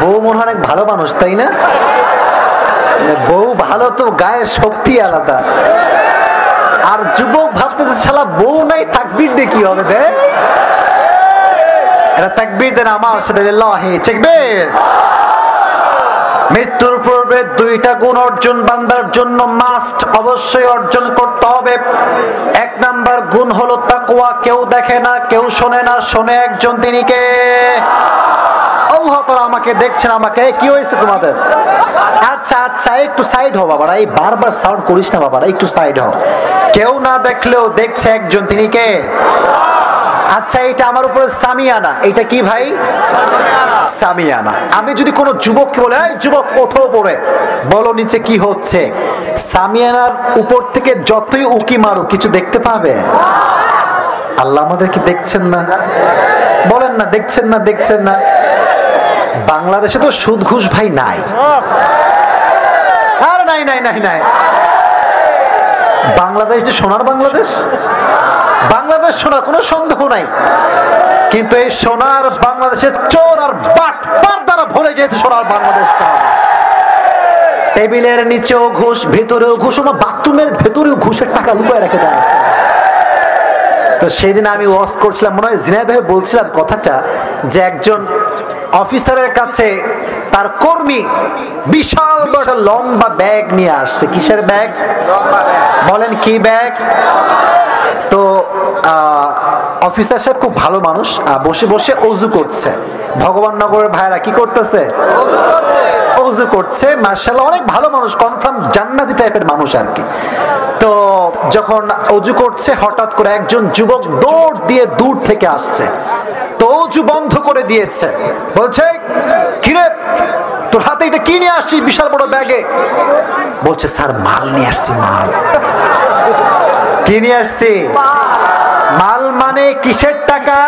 বউ মনে হয় অনেক ভালো মানুষ, তাই না? বউ ভালো তো গায়ের শক্তি আলাদা। আর যুবক ভাবতেছে শালা বউ নাই, তাকবীর দিয়ে কি হবে? দে এটা তাকবীর দেন আমার সাথে। লিল্লাহি তাকবীর। মৃত্যুর পূর্বে দুইটা গুণ অর্জন বান্দার জন্য মাস্ট, অবশ্যই অর্জন করতে হবে। এক নাম্বার গুণ হলো তাকওয়া। কেউ দেখে না, কেউ শোনে না, শোনে একজন, তিনি কে? আল্লাহ তাআলা আমাকে দেখছেন। আমাকে কি হয়েছে তোমাদের? আচ্ছা আচ্ছা, একটু সাইড হও বাবারা, এই বারবার সাউন্ড করিস না বাবারা, একটু সাইড হও। কেউ না দেখলেও দেখছে একজন, তিনি কে? আচ্ছা, এটা আমার উপরে সামিয়ানা। এটা কি ভাই? সামিয়ানা। আমি যদি কোনো যুবককে বলে, এই যুবক ওঠো পড়ে, বলো নিচে কি হচ্ছে, সামিয়ানার উপর থেকে যতই উকি মারো কিছু দেখতে পাবে? আল্লাহ আমাদেরকে দেখছেন না? বলেন না, দেখছেন না? দেখছেন না? বাংলাদেশে তো সুদ ঘুষ ভাই নাই। আর নাই নাই নাই নাই। বাংলাদেশ যে সোনার বাংলাদেশ, বাংলাদেশ সোনার কোনো সন্দেহ নাই। কিন্তু এই সোনার বাংলাদেশের চোর আর বাটপার দ্বারা ভরে গিয়েছে সোনার বাংলাদেশটা। টেবিলের নিচেও ঘুষ, ভেতরেও ঘুষ, বাথরুমের ভেতরেও ঘুষের টাকা লুকিয়ে রেখে দেয়। তো সেদিন আমি ওয়াজ করছিলাম, মনে হয় ঝিনাইদহে বলছিলাম কথাটা, যে একজন অফিসারের কাছে তার কর্মী বিশাল বড় লম্বা ব্যাগ নিয়ে আসছে। কিসের ব্যাগ? বলেন কি ব্যাগ? তো অফিসার সাহেব খুব ভালো মানুষ, বসে বসে অজু করছে। ভগবাননগরের ভাইরা কি করতেছে? অজু করছে। মাশাআল্লাহ, অনেক ভালো মানুষ, কনফার্ম জান্নাতি টাইপের মানুষ আর কি। তো যখন অজু করছে, হঠাৎ করে একজন যুবক দৌড় দিয়ে দূর থেকে আসছে। তো অজু বন্ধ করে দিয়েছে। বলছে, কিরে তোর হাতে এটা কি নিয়ে আসছিস বিশাল বড় ব্যাগে? বলছে, স্যার মাল নিয়ে আসছি। মাল? কি নিয়ে আসছি? মাল মানে কিসের টাকা?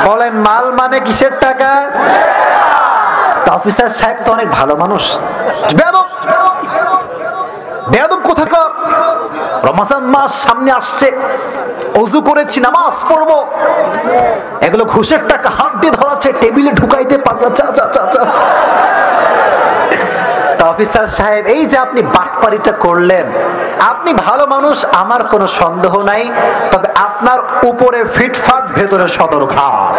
বলেন, মাল মানে কিসের টাকা? অফিসার সাহেব তো অনেক ভালো মানুষ। বেয়াদব, বেয়াদব কোথাকার, রমজান মাস সামনে আসছে, ওযু করেছি, নামাজ পড়বো, এগুলো ঘুষের টাকা হাত দিয়ে ধরাচ্ছে, টেবিলে ঢুকাইতে পারলা। চা চা চা চা। অফিসার সাহেব, এই যে আপনি বাটপারিটা করলেন, আপনি ভালো মানুষ, আমার কোনো সন্দেহ নাই, তবে আপনার উপরে ফিটফাট, ভেতরে সদরঘাট।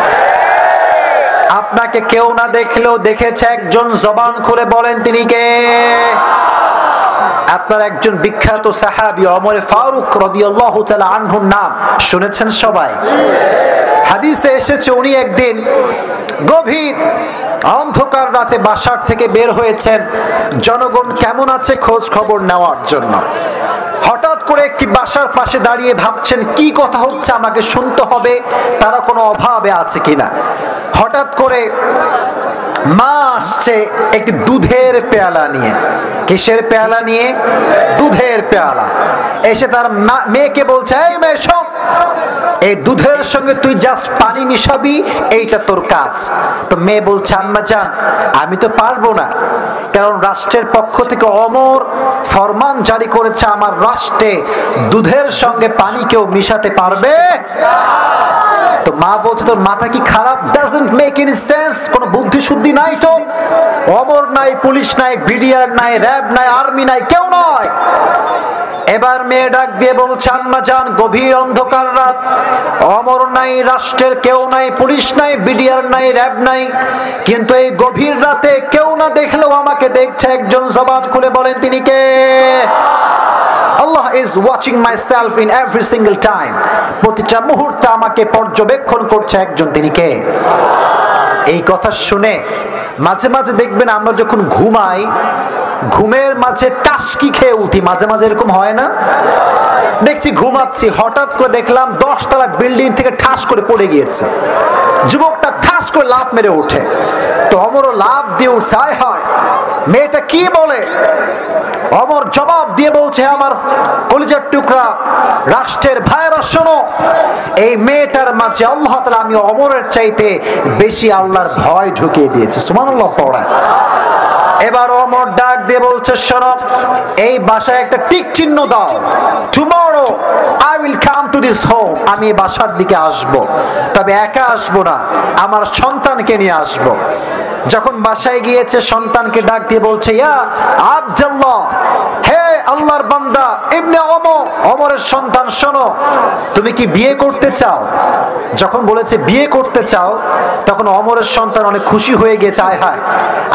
আপনাকে কেউ না দেখলেও দেখেছে একজন, জবান খুলে বলেন তিনি কে? আপনার আল্লাহর একজন বিখ্যাত সাহাবী ওমর ফারুক রাদিয়াল্লাহু তাআলা আনহুর নাম শুনেছেন সবাই? হাদিসে এসেছে উনি একদিন গভীর অন্ধকার রাতে বাসার থেকে বের হয়েছেন জনগণ কেমন আছে খোঁজ খবর নেওয়ার জন্য। হঠাৎ করে একটি বাসার পাশে দাঁড়িয়ে ভাবছেন কি কথা হচ্ছে, আমাকে শুনতে হবে, তারা কোনো অভাবে আছে কিনা। হঠাৎ করে মা আসছে একটি দুধের পেয়ালা নিয়ে। কিসের পেয়ালা নিয়ে? দুধের পেয়ালা। এসে তার মেয়েকে বলছে, এই মেয়ে শোন, এই দুধের সঙ্গে তুই জাস্ট পানি মিশাবি, এইটা তোর কাজ। তো মেয়ে বলছে, আম্মা জান আমি তো পারবো না, কারণ রাষ্ট্রের পক্ষ থেকে অমর ফরমান জারি করেছে আমার রাষ্ট্রে দুধের সঙ্গে পানি কেউ মিশাতে পারবে। তো মা বলছে, তোর মাথা কি খারাপ? ডাজন্ট মেক এনি সেন্স, কোনো বুদ্ধি শুদ্ধি নাই তো? অমর নাই, পুলিশ নাই, বিডিআর নাই, র্যাব নাই, আর্মি নাই, কেউ নয়। এবার মেয়ে ডাক দিয়ে বলছে, আম্মা জান গভীর অন্ধকার রাত, অমর নাই, রাষ্ট্রের কেউ নাই, পুলিশ নাই, বিডিআর নাই, র্যাব নাই, কিন্তু এই গভীর রাতে কেউ না দেখলেও আমাকে দেখছে একজন। জবান খুলে বলেন তিনি কে? Allah is watching myself in every single time. প্রতিটা মুহূর্তে আমাকে পর্যবেক্ষণ করছে একজন, তিনি কে? এই কথা শুনে মাঝে মাঝে দেখবেন আমরা যখন ঘুমাই, ঘুমের মাঝে টাসকি খেয়ে উঠি, মাঝে মাঝে এরকম হয় না? দেখছি ঘুমাচ্ছি, হঠাৎ করে দেখলাম 10 তলা বিল্ডিং থেকে ঠাস করে পড়ে গিয়েছে। যুবকটা ঠাস করে লাফ মেরে ওঠে। তো অমরও লাফ দিয়ে উঠছে, আয় হয় মেয়েটা কি বলে? অমর জবাব দিয়ে বলছে, আমার কলিজার টুকরা রাষ্ট্রের ভাইয়েরা শোনো, এই মেয়েটার মাঝে আল্লাহ তাআলা আমি অমরের চাইতে বেশি আল্লাহর ভয় ঢুকিয়ে দিয়েছে। সুবহানাল্লাহ পড়া। এবার অমর ডাক দিয়ে বলছে, শোনো, এই বাসায় একটা টিক চিহ্ন দাও। Tomorrow I will come to this home, আমি এই বাসার দিকে আসব, তবে একা আসব না, আমার সন্তানকে নিয়ে আসব। যখন বাসায় গিয়েছে সন্তানকে ডাক দিয়ে বলছে, ইয়া আব্দুল্লাহ, হে আল্লাহর বান্দা ইবনে ওমর, ওমরের সন্তান শোনো, তুমি কি বিয়ে করতে চাও? যখন বলেছে বিয়ে করতে চাও, তখন ওমরের সন্তান অনেক খুশি হয়ে গেছে। আয় হায়,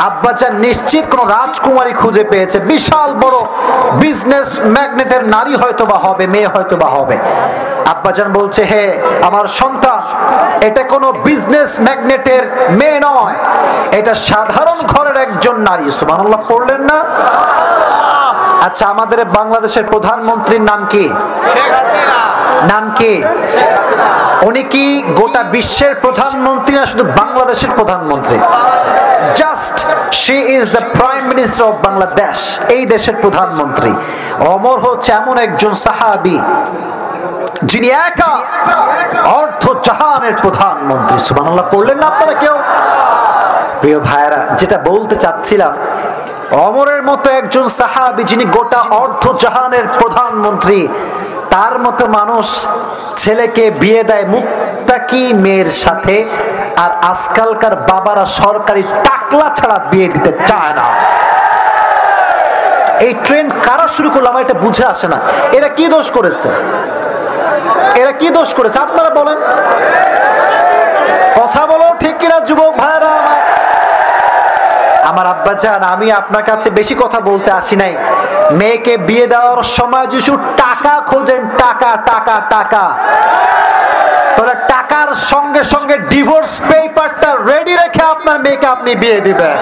আব্বাজান নিশ্চিত কোন রাজকুমারী খুঁজে পেয়েছে, বিশাল বড় বিজনেস ম্যাগনেটের নারী হয়তো বা হবে, মেয়ে হয়তো বা হবে। আব্বাজান বলছে, হে আমার সন্তান, এটা কোনো বিজনেস ম্যাগনেটের মেয়ে নয়, এটা সাধারণ ঘরের একজন নারী। সুবহানাল্লাহ পড়লেন না? আচ্ছা, আমাদের বাংলাদেশের প্রধানমন্ত্রীর নাম কি? শেখ হাসিনা। নাম কি? উনি কি গোটা বিশ্বের প্রধানমন্ত্রী না শুধু বাংলাদেশের প্রধানমন্ত্রী? Just she is the prime minister of Bangladesh, এই দেশের প্রধানমন্ত্রী। ওমর হচ্ছে এমন একজন সাহাবী যিনি একা অর্ধ জাহানের প্রধানমন্ত্রী। সুবহানাল্লাহ পড়লেন না আপনারা কেউ? প্রিয় ভাইরা, যেটা বলতে চাচ্ছিলাম, ওমরের মতো একজন সাহাবী যিনি গোটা অর্ধ জাহানের প্রধানমন্ত্রী, তার মতো মানুষ ছেলেকে বিয়ে দেয় মুত্তাকি মেয়ের সাথে, আর আজকালকার বাবারা সরকারি টাকলা ছাড়া বিয়ে দিতে চায় না। এই ট্রেন্ড কারা শুরু করলো আমার এটা বুঝে আসে না। এরা কি দোষ করেছে? এরা কি দোষ করেছে আপনারা বলেন? কথা বলো ঠিক কিনা যুবক ভাইরা? আমার আব্বাজান, আমি আপনার কাছে বেশি কথা বলতে আসি নাই। মেয়েকে বিয়ে দেওয়ার সময় যদি টাকা খোঁজেন, টাকা টাকা টাকা, তাহলে টাকার সঙ্গে সঙ্গে ডিভোর্স পেপারটা রেডি রেখে আপনার মেয়েকে আপনি বিয়ে দিবেন।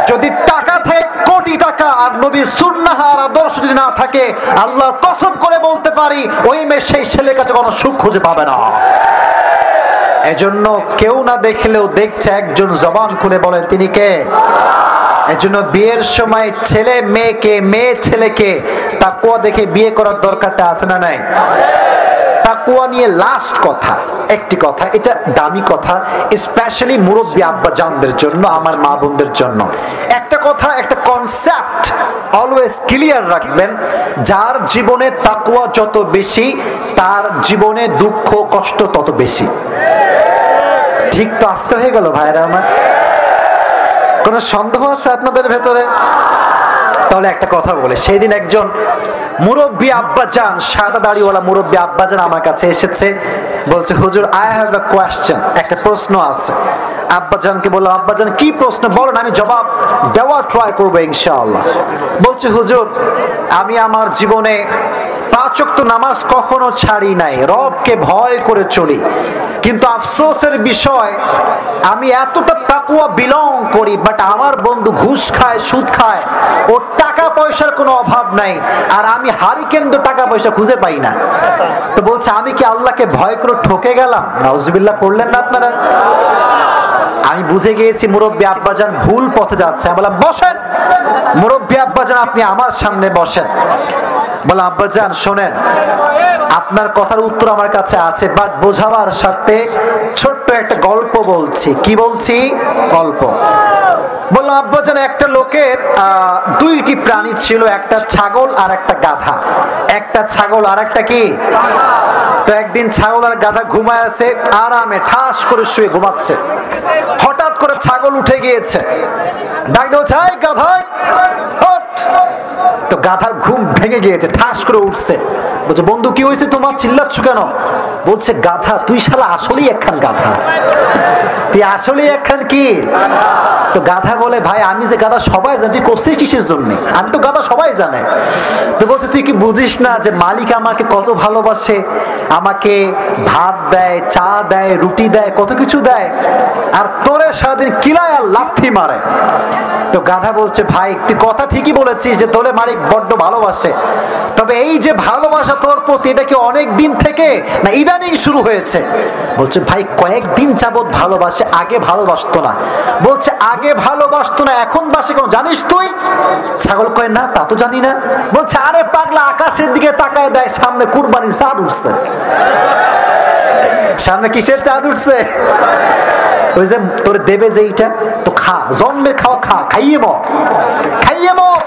যদি টাকা থাকে কোটি টাকা আর নবীর সুন্নাহ আর আদর্শ যদি না থাকে, আল্লাহর কসম করে বলতে পারি ওই মেয়ে সেই ছেলের কাছে কোনো সুখ খুঁজে পাবে না। এজন্য কেউ না দেখলেও দেখছে একজন, জবান খুলে বলেন তিনি কে? এজন্য বিয়ের সময় ছেলে মেয়েকে, মেয়ে ছেলেকে তাকওয়া দেখে বিয়ে করার দরকারটা আছে না নাই? তাকওয়া নিয়ে লাস্ট কথা, একটি কথা, এটা দামি কথা, স্পেশালি মুরব্বী আব্বা জানদের জন্য, আমার মা বোনদের জন্য। একটা কথা, একটা কনসেপ্ট অলওয়েজ ক্লিয়ার রাখবেন, যার জীবনে তাকওয়া যত বেশি, তার জীবনে দুঃখ কষ্ট তত বেশি। ঠিক তো? আসতে হয়ে গেল ভাইরা আমার? কোন সন্দেহ আছে আপনাদের ভেতরে? তাহলে একটা কথা বলে, সেই দিন একজন মুরব্বী আব্বাজান, সাদা দাড়িওয়ালা মুরব্বী আব্বাজান আমার কাছে এসেছে, বলছে হুজুর আই হ্যাভ এ কোয়েশ্চেন, একটা প্রশ্ন আছে। আব্বাজানকে বললাম আব্বাজান কি প্রশ্ন বলেন, আমি জবাব দেওয়ার ট্রাই করবো ইনশাআল্লাহ। বলছে হুজুর আমি আমার জীবনে 5 ওয়াক্ত নামাজ কখনো ছাড়ি নাই, রবকে ভয় করে চলি, কিন্তু আফসোসের বিষয় আমি এতটা তাকওয়া বিলং করি, বাট আমার বন্ধু ঘুষ খায়, সুদ খায়, ওর টাকা পয়সার কোনো অভাব নাই, আর আমি হারিকেন্দ্র টাকা পয়সা খুঁজে পাই না। তো বলছে আমি কি আল্লাহকে ভয় করে ঠকে গেলাম? নাউজুবিল্লাহ পড়লেন না আপনারা? আমি বুঝে গিয়েছি মুরব্বী আব্বাজান ভুল পথে যাচ্ছে। আমি বললাম বসেন মুরব্বী আব্বাজান, আপনি আমার সামনে বসেন। বলে আব্বাজান শোনেন, আপনার কথার উত্তর আমার কাছে আছে, বাট বোঝাবার সাথে ছোট্ট একটা গল্প বলছি। কি বলছি? গল্প। বললাম আব্বাজান একটা লোকের 2টি প্রাণী ছিল, একটা ছাগল আর একটা গাধা। একটা ছাগল আর একটা কি? তো একদিন ছাগল আর গাধা ঘুমায় আছে, আরামে ঠাস করে শুয়ে ঘুমাচ্ছে। হঠাৎ করে ছাগল উঠে গিয়েছে, ডাক দিয়েছে এই গাধা ওঠ। তো গাধার ঘুম ভেঙে গিয়েছে, ঠাস করে উঠছে। বলছে বন্ধু কি হয়েছে তোমার, চিল্লাচ্ছ কেন? বলছে গাধা তুই শালা আসলেই একখান গাধা, তুই আসলেই একখান কি? তো গাধা বলে ভাই আমি যে গাধা সবাই জানে, তুই করছিস কিসের জন্য? আমি তো গাধা সবাই জানে। তো বলছে তুই কি বুঝিস না যে মালিক আমাকে কত ভালোবাসে, আমাকে ভাত দেয়, চা দেয়, রুটি দেয়, কত কিছু দেয়, আর তোরে সারাদিন কিলায় আর লাথি মারে। তো গাধা বলছে ভাই তুই কথা ঠিকই বলেছিস যে তোরে মালিক বড্ড ভালোবাসে, তবে এই যে ভালোবাসা তোর প্রতি এটা কি অনেক দিন থেকে না ইদানিং শুরু হয়েছে? বলছে ভাই কয়েকদিন যাবত ভালোবাসে, আগে ভালোবাসতো না। বলছে আগে ভালোবাসতো না এখন বাসে কেন জানিস তুই? ছাগল কয় না তা তো জানি না। বলছে আরে পাগলা আকাশের দিকে তাকায় দেয়, সামনে কুরবানির চাঁদ উঠছে। সামনে কিসের চাঁদ উঠছে? ওই যে তোর দেবে যে এইটা তো খা, জন্মের খাওয়া খা, খাইয়ে মর, খাইয়ে মর।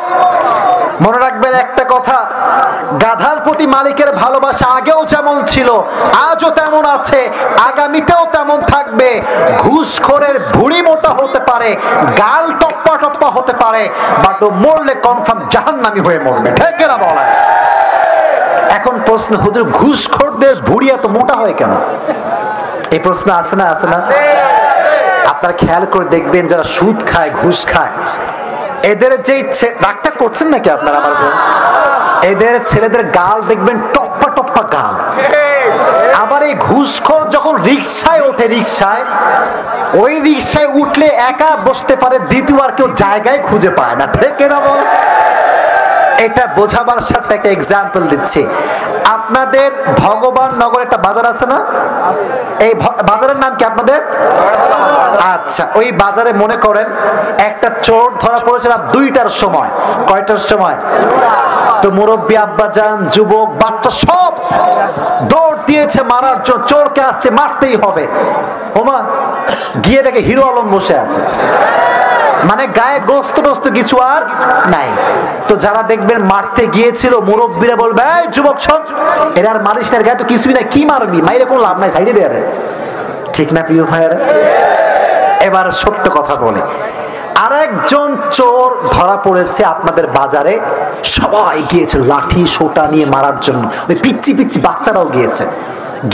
মনে রাখবেন একটা কথা, গাধার প্রতি মালিকের ভালোবাসা আগেও যেমন ছিল, আজও তেমন আছে, আগামীতেও তেমন থাকবে। ঘুষখোরের ভুঁড়ি মোটা হতে পারে, গাল টপ্পা টপ্পা হতে পারে, বাট ও মরলে কনফার্ম জাহান্নামী হয়ে মরবে। ঠিক না বলা? এখন প্রশ্ন হুজুর ঘুষখোরদের ভুঁড়ি এত মোটা হয় কেন? এই প্রশ্ন আছে না? আছে না? আপনারা খেয়াল করে দেখবেন যারা সুদ খায়, ঘুষ খায়, এদের যে রাগটা করছেন নাকি আপনারা? আমার এদের ছেলেদের গাল দেখবেন টপ্পা টপ্পা গাল। আবার এই ঘুষখোর যখন রিক্সায় ওঠে, রিক্সায় ওই রিক্সায় উঠলে একা বসতে পারে, দ্বিতীয়বার কেউ জায়গায় খুঁজে পায় না। ঠিক না বল? এটা বোঝাবার সাথে একটা এক্সাম্পল দিচ্ছি। আপনাদের ভগবান নগর একটা বাজার আছে না? এই বাজারের নাম কি আপনাদের? আচ্ছা, ওই বাজারে মনে করেন একটা চোর ধরা পড়েছে রাত 2টার সময়। কয়টার সময়? তো মুরব্বী আব্বাজান, যুবক, বাচ্চা সব দৌড় দিয়েছে মারার জন্য, চোরকে আজকে মারতেই হবে। ওমা গিয়ে দেখে হিরো আলম বসে আছে, মানে গায়ে গোস্ত টোস্ত কিছু আর নাই। তো যারা দেখবেন মারতে গিয়েছিল মুরব্বীরা বলবে এই যুবক শোন, এরা আর মারিস না, গায়ে তো কিছুই নাই, কি মারবি, মাইরে কোনো লাভ নাই, সাইডে দেয়ারে। ঠিক না প্রিয় ভাইয়েরা? এবার সত্য কথা বলে, আরেকজন চোর ধরা পড়েছে আপনাদের বাজারে, সবাই গিয়েছে লাঠি সোটা নিয়ে মারার জন্য। ওই পিচ্ছি পিচ্ছি বাচ্চারাও গিয়েছে,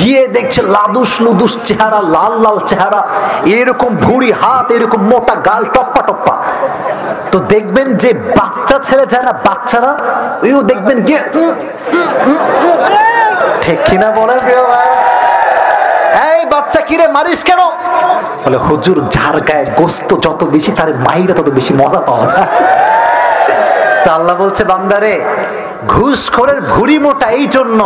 গিয়ে দেখছে লাদুস লুদুস চেহারা, লাল লাল চেহারা, এরকম ভুঁড়ি হাত, এরকম মোটা গাল, টপ্পা টপ্পা। তো দেখবেন যে বাচ্চা ছেলে যায় না, বাচ্চারা ওইও দেখবেন গিয়ে ঠিক কিনা বলেন প্রিয় ভাই? এই বাচ্চা কিরে মারিস কেন? বলে হুজুর যার গায়ে গোস্ত যত বেশি তার মাইরা তত বেশি মজা পাওয়া যায়। তা আল্লাহ বলছে বান্দারে, ঘুষখোরের ভুঁড়ি মোটা এই জন্য,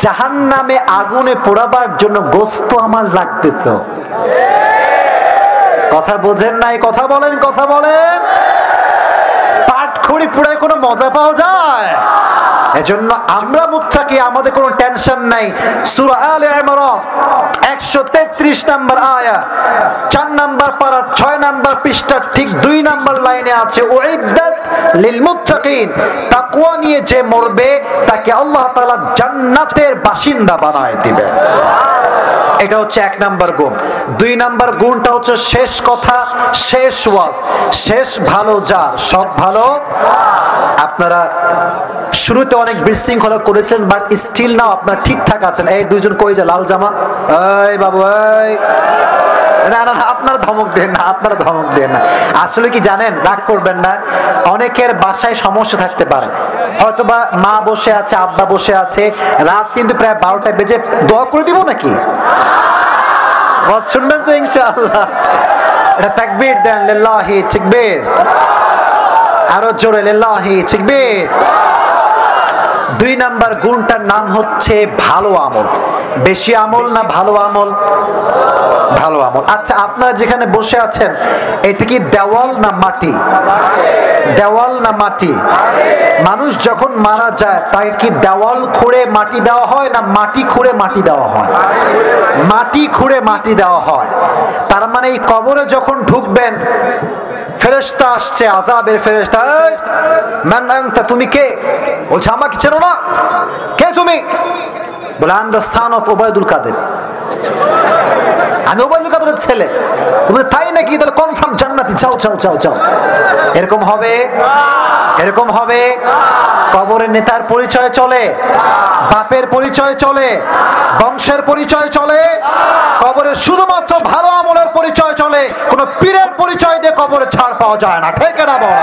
জাহান্নামে আগুনে পোড়াবার জন্য গোস্ত আমার লাগবে। তো কথা বোঝেন নাই? কথা বলেন, কথা বলেন। পাটখড়ি পোড়ায় কোনো মজা পাওয়া যায়? এজন্য আমরা মুত্তাকি, আমাদের কোনো টেনশন নাই। সূরা আলে ইমরান 133 নম্বর আয়াত, 4 নম্বর পারা 6 নম্বর পৃষ্ঠার ঠিক 2 নম্বর লাইনে আছে উইদ্দাত লিল মুত্তাকিন, তাকওয়া নিয়ে যে মরবে তাকে আল্লাহ তাআলা জান্নাতের বাসিন্দা বানায় দিবে। এটা হচ্ছে 1 নম্বর গুণ। 2 নম্বর গুণটা হচ্ছে শেষ কথা, শেষ ওয়াজ, শেষ ভালো যার, সব ভালো আপনারা শুরুতে অনেক বিশৃঙ্খলা করেছেন, বাট স্টিল নাও আপনারা ঠিকঠাক আছেন। এই দুইজন কই যে লাল জামা, এই বাবু এই, না না আপনারা ধমক দেন না, আপনারা ধমক দেন না। আসলে কি জানেন, রাগ করবেন না, অনেকের বাসায় সমস্যা থাকতে পারে, হয়তোবা মা বসে আছে, আব্বা বসে আছে, রাত কিন্তু প্রায় 12টা বেজে, দোয়া করে দিব নাকি? শুনবেন তো ইনশাআল্লাহ? এটা তাকবীর দেন, লিল্লাহি তাকবীর, আরো জোরে লিল্লাহি তাকবীর। 2 নাম্বার গুণটার নাম হচ্ছে ভালো আমল। বেশি আমল না ভালো আমল? ভালো আমল। আচ্ছা, আপনারা যেখানে বসে আছেন এটা কি দেওয়াল না মাটি? দেওয়াল না মাটি? মানুষ যখন মারা যায় তাকে কি দেওয়াল খুঁড়ে মাটি দেওয়া হয় না মাটি খুঁড়ে মাটি দেওয়া হয়? মাটি খুঁড়ে মাটি দেওয়া হয়। তার মানে এই কবরে যখন ঢুকবেন, ফেরেশতা আসছে, আযাবের ফেরেশতা, মান আনতা, তুমি কে? বলছে আমাকে চেনো না, কে তুমি? বলে I am the son of Obaidul Quader, আমি ওবায়দুল কাদেরের ছেলে। তুমি তাই নাকি? তাহলে কনফার্ম জান্নাতি, যাও যাও যাও যাও। এরকম হবে? এরকম হবে? কবরে নেতার পরিচয় চলে, বাপের পরিচয় চলে, বংশের পরিচয় চলে, কবরে শুধুমাত্র ভালো আমলের পরিচয় চলে। কোন পীরের পরিচয় দিয়ে কবরে ছাড় পাওয়া যায় না, ঠিক না বল?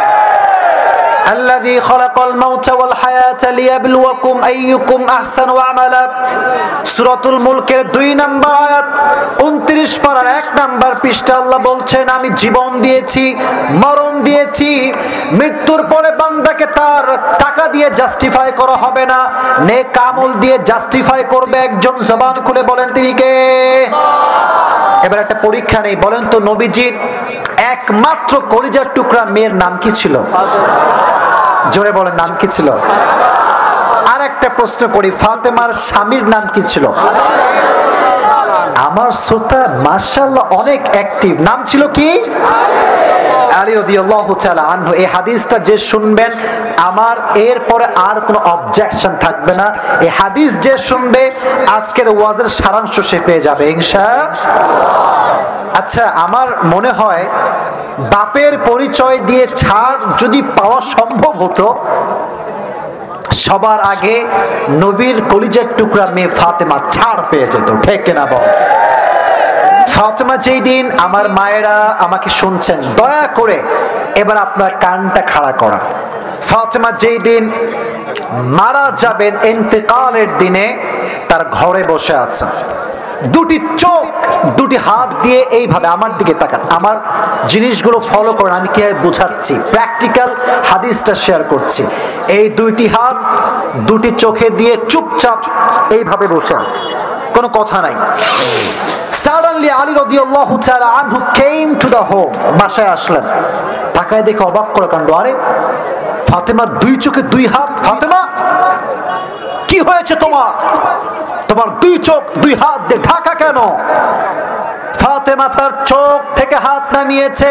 الذي خلق الموت والحياة ليبلوكم أيكم أحسن عملا। সূরাতুল মুলকের 2 নম্বর আয়াত 29 পারার 1 নম্বর পৃষ্ঠা আল্লাহ বলছেন, আমি জীবন দিয়েছি, মরণ দিয়েছি, মৃত্যুর পরে বান্দাকে তার টাকা দিয়ে জাস্টিফাই করা হবে না, নেক আমল দিয়ে জাস্টিফাই করবে একজন। জবান খুলে বলেন তিনি কে? এবার একটা পরীক্ষা নেই, বলেন তো নবীজির একমাত্র কলিজার টুকরা মেয়ের নাম কি ছিল? জোরে বলেন, নাম কি ছিল? আর একটা প্রশ্ন করি, ফাতেমার স্বামীর নাম কি ছিল? আমার শ্রোতা মাশাআল্লাহ অনেক অ্যাক্টিভ, নাম ছিল কি? আলী রাদিয়াল্লাহু তাআলা আনহু। এই হাদিসটা যে শুনবেন, আমার এরপরে আর কোনো অবজেকশন থাকবে না। এই হাদিস যে শুনবে, আজকের ওয়াজের সারাংশ সে পেয়ে যাবে ইনশাআল্লাহ। আচ্ছা, আমার মনে হয় বাপের পরিচয় দিয়ে ছাড় যদি পাওয়া সম্ভব হতো, সবার আগে নবীর কলিজার টুকরা মেয়ে ফাতেমা ছাড় পেয়ে যেত, ঠিক কিনা বল? ফাতেমা যেই দিন, আমার মায়েরা আমাকে শুনছেন, দয়া করে এবার আপনার কানটা খাড়া করা, ফাতেমা যেই দিন মারা যাবেন, ইন্তেকালের দিনে তার ঘরে বসে আছেন, দুটি চোখ, দুটি হাত দিয়ে এইভাবে আমার দিকে তাকান, আমার জিনিসগুলো ফলো করেন, আমি কিভাবে বুঝাচ্ছি, প্র্যাকটিক্যাল হাদিসটা শেয়ার করছি। এই দুইটি হাত দুটি চোখে দিয়ে চুপচাপ এইভাবে বসে আছে, কোনো কথা নাই। Suddenly Ali radiyallahu ta'ala anhu came to the home, বাসায় আসলেন, তাকায় দেখে অবাক করে কাণ্ড, আরে ফাতেমার 2 চোখে 2 হাত। ফাতেমা, কি হয়েছে তোমার? তোমার 2 চোখ 2 হাত দিয়ে ঢাকা কেন? ফাতেমা তার চোখ থেকে হাত নামিয়েছে।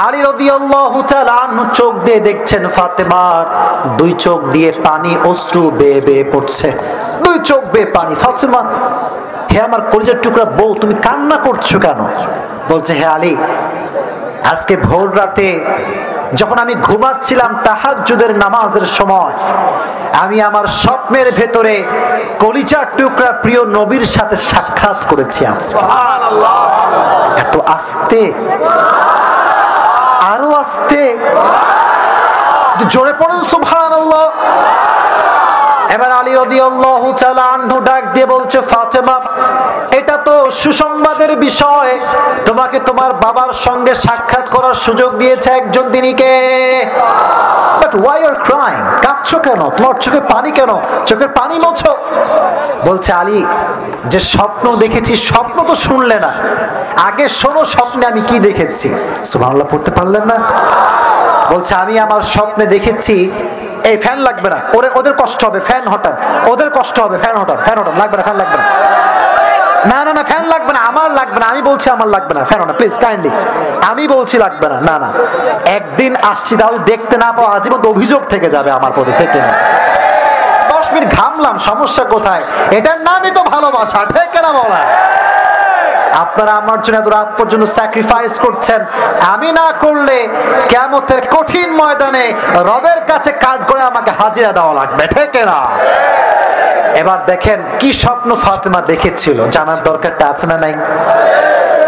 আলী রাদিয়াল্লাহু তাআলা আনহু চোখ দিয়ে দেখছেন ফাতেমার 2 চোখ দিয়ে পানি, অশ্রু বেয়ে বেয়ে পড়ছে, 2 চোখ বেয়ে পানি। ফাতেমা, হে আমার কলিজার টুকরা বউ, তুমি কান্না করছো কেন? বলছে, হে আলী, আজকে ভোর রাতে যখন আমি ঘুমাচ্ছিলাম তাহাজ্জুদের নামাজের সময়, আমি আমার স্বপ্নের ভেতরে কলিজার টুকরা প্রিয় নবীর সাথে সাক্ষাৎ করেছি। সুবহানাল্লাহ। এত আস্তে, আরো আস্তে, জোরে পড়ুন সুবহানাল্লাহ। এবার আলী রাদিয়াল্লাহু তাআলা আনহু ডাক দিয়ে বলছে, ফাতেমা, এটা তো সুসংবাদের বিষয়, তোমাকে তোমার বাবার সঙ্গে সাক্ষাৎ করার সুযোগ দিয়েছে একজন, তিনি কে? But why you are crying? কাঁদছো কেন? তোমার চোখে পানি কেন? চোখের পানি মোছো। বলছে, আলী, যে স্বপ্ন দেখেছি, স্বপ্ন তো শুনলে না, আগে শোনো স্বপ্নে আমি কি দেখেছি। সুবহানাল্লাহ পড়তে পারলেন না? বলছে, আমি আমার স্বপ্নে দেখেছি, এই ফ্যান লাগবে না, ওদের কষ্ট হবে, ফ্যান হটান, ওদের কষ্ট হবে, ফ্যান হটান, ফ্যান হটান, লাগবে না, ফ্যান লাগবে না, না না না ফ্যান লাগবে না, আমার লাগবে না, আমি বলছি আমার লাগবে না, ফ্যান হটান প্লিজ কাইন্ডলি, আমি বলছি লাগবে না, না না, একদিন আসছি তাহলে দেখতে না পাওয়া আজীবন অভিযোগ থেকে যাবে আমার প্রতি, থেকে না 10 মিনিট ঘামলাম, সমস্যা কোথায়? এটার নামই তো ভালোবাসা, ঠিক না বলা? আপনারা আমার জন্য এত রাত পর্যন্ত স্যাক্রিফাইস করছেন, আমি না করলে কিয়ামতের কঠিন ময়দানে রবের কাছে কাজ করে আমাকে হাজিরা দেওয়া লাগবে, ঠিক না? এবার দেখেন কি স্বপ্ন ফাতেমা দেখেছিল, জানার দরকারটা আছে না নাই?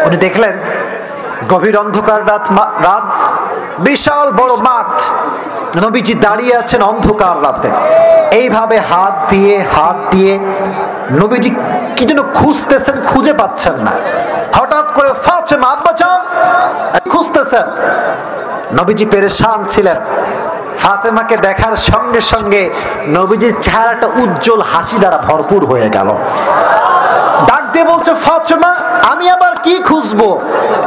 উনি দেখলেন গভীর অন্ধকার রাত, বিশাল বড় মাঠ, নবীজি দাঁড়িয়ে আছেন অন্ধকার রাতে, এইভাবে হাত দিয়ে নবীজি কি যেন খুঁজতেছেন, খুঁজে পাচ্ছেন না। হঠাৎ করে ফাতেমা, আব্বাজান, খুঁজতেছেন। নবীজি পেরেশান ছিলেন। ফাতেমাকে দেখার সঙ্গে সঙ্গে নবীজির চেহারাটা উজ্জ্বল হাসি দ্বারা ভরপুর হয়ে গেল। ডাক দিয়ে বলছে, ফাতেমা, আমি আবার কি খুঁজবো?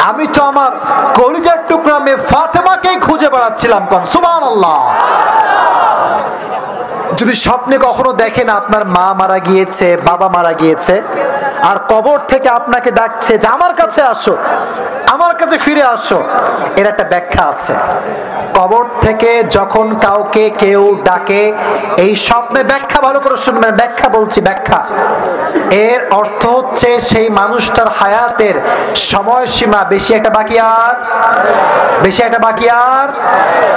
আমি তো আমার কলিজার টুকরা মেয়ে ফাতেমাকেই খুঁজে বেড়াচ্ছিলাম। সুবহানাল্লাহ। যদি স্বপ্নে কখনো দেখেন আপনার মা মারা গিয়েছে, বাবা মারা গিয়েছে, আর কবর থেকে আপনাকে ডাকছে যে আমার কাছে আসো, আমার কাছে ফিরে আসো, এর একটা ব্যাখ্যা আছে। কবর থেকে যখন কাউকে কেউ ডাকে, এই স্বপ্নে ব্যাখ্যা ভালো করে শুনবেন, ব্যাখ্যা বলছি, ব্যাখ্যা। এর অর্থ হচ্ছে সেই মানুষটার হায়াতের সময়সীমা বেশি একটা বাকি আর,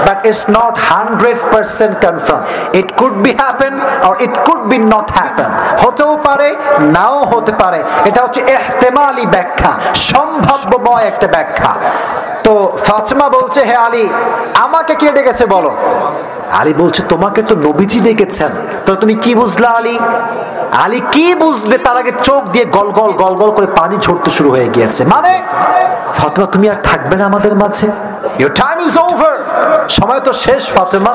but it's not 100% confirm. It could be happen or it could be not happen, হতেও পারে নাও হতে পারে। এটা হচ্ছে ইহতিমালি ব্যাখ্যা, সম্ভাব্যময় একটা ব্যাখ্যা। তো ফাতেমা বলছে, হে আলী, আমাকে কে ডেকেছে বলো? আলী বলছে, তোমাকে তো নবীজি ডেকেছেন। তো তুমি কি বুঝলা আলী? আলী কি বুঝবে, তার আগে চোখ দিয়ে গল গল করে পানি ঝরতে শুরু হয়ে গিয়েছে। মানে ফাতেমা, তুমি আর থাকবে না আমাদের মাঝে, ইউর টাইম ইজ ওভার, সময় তো শেষ। ফাতেমা,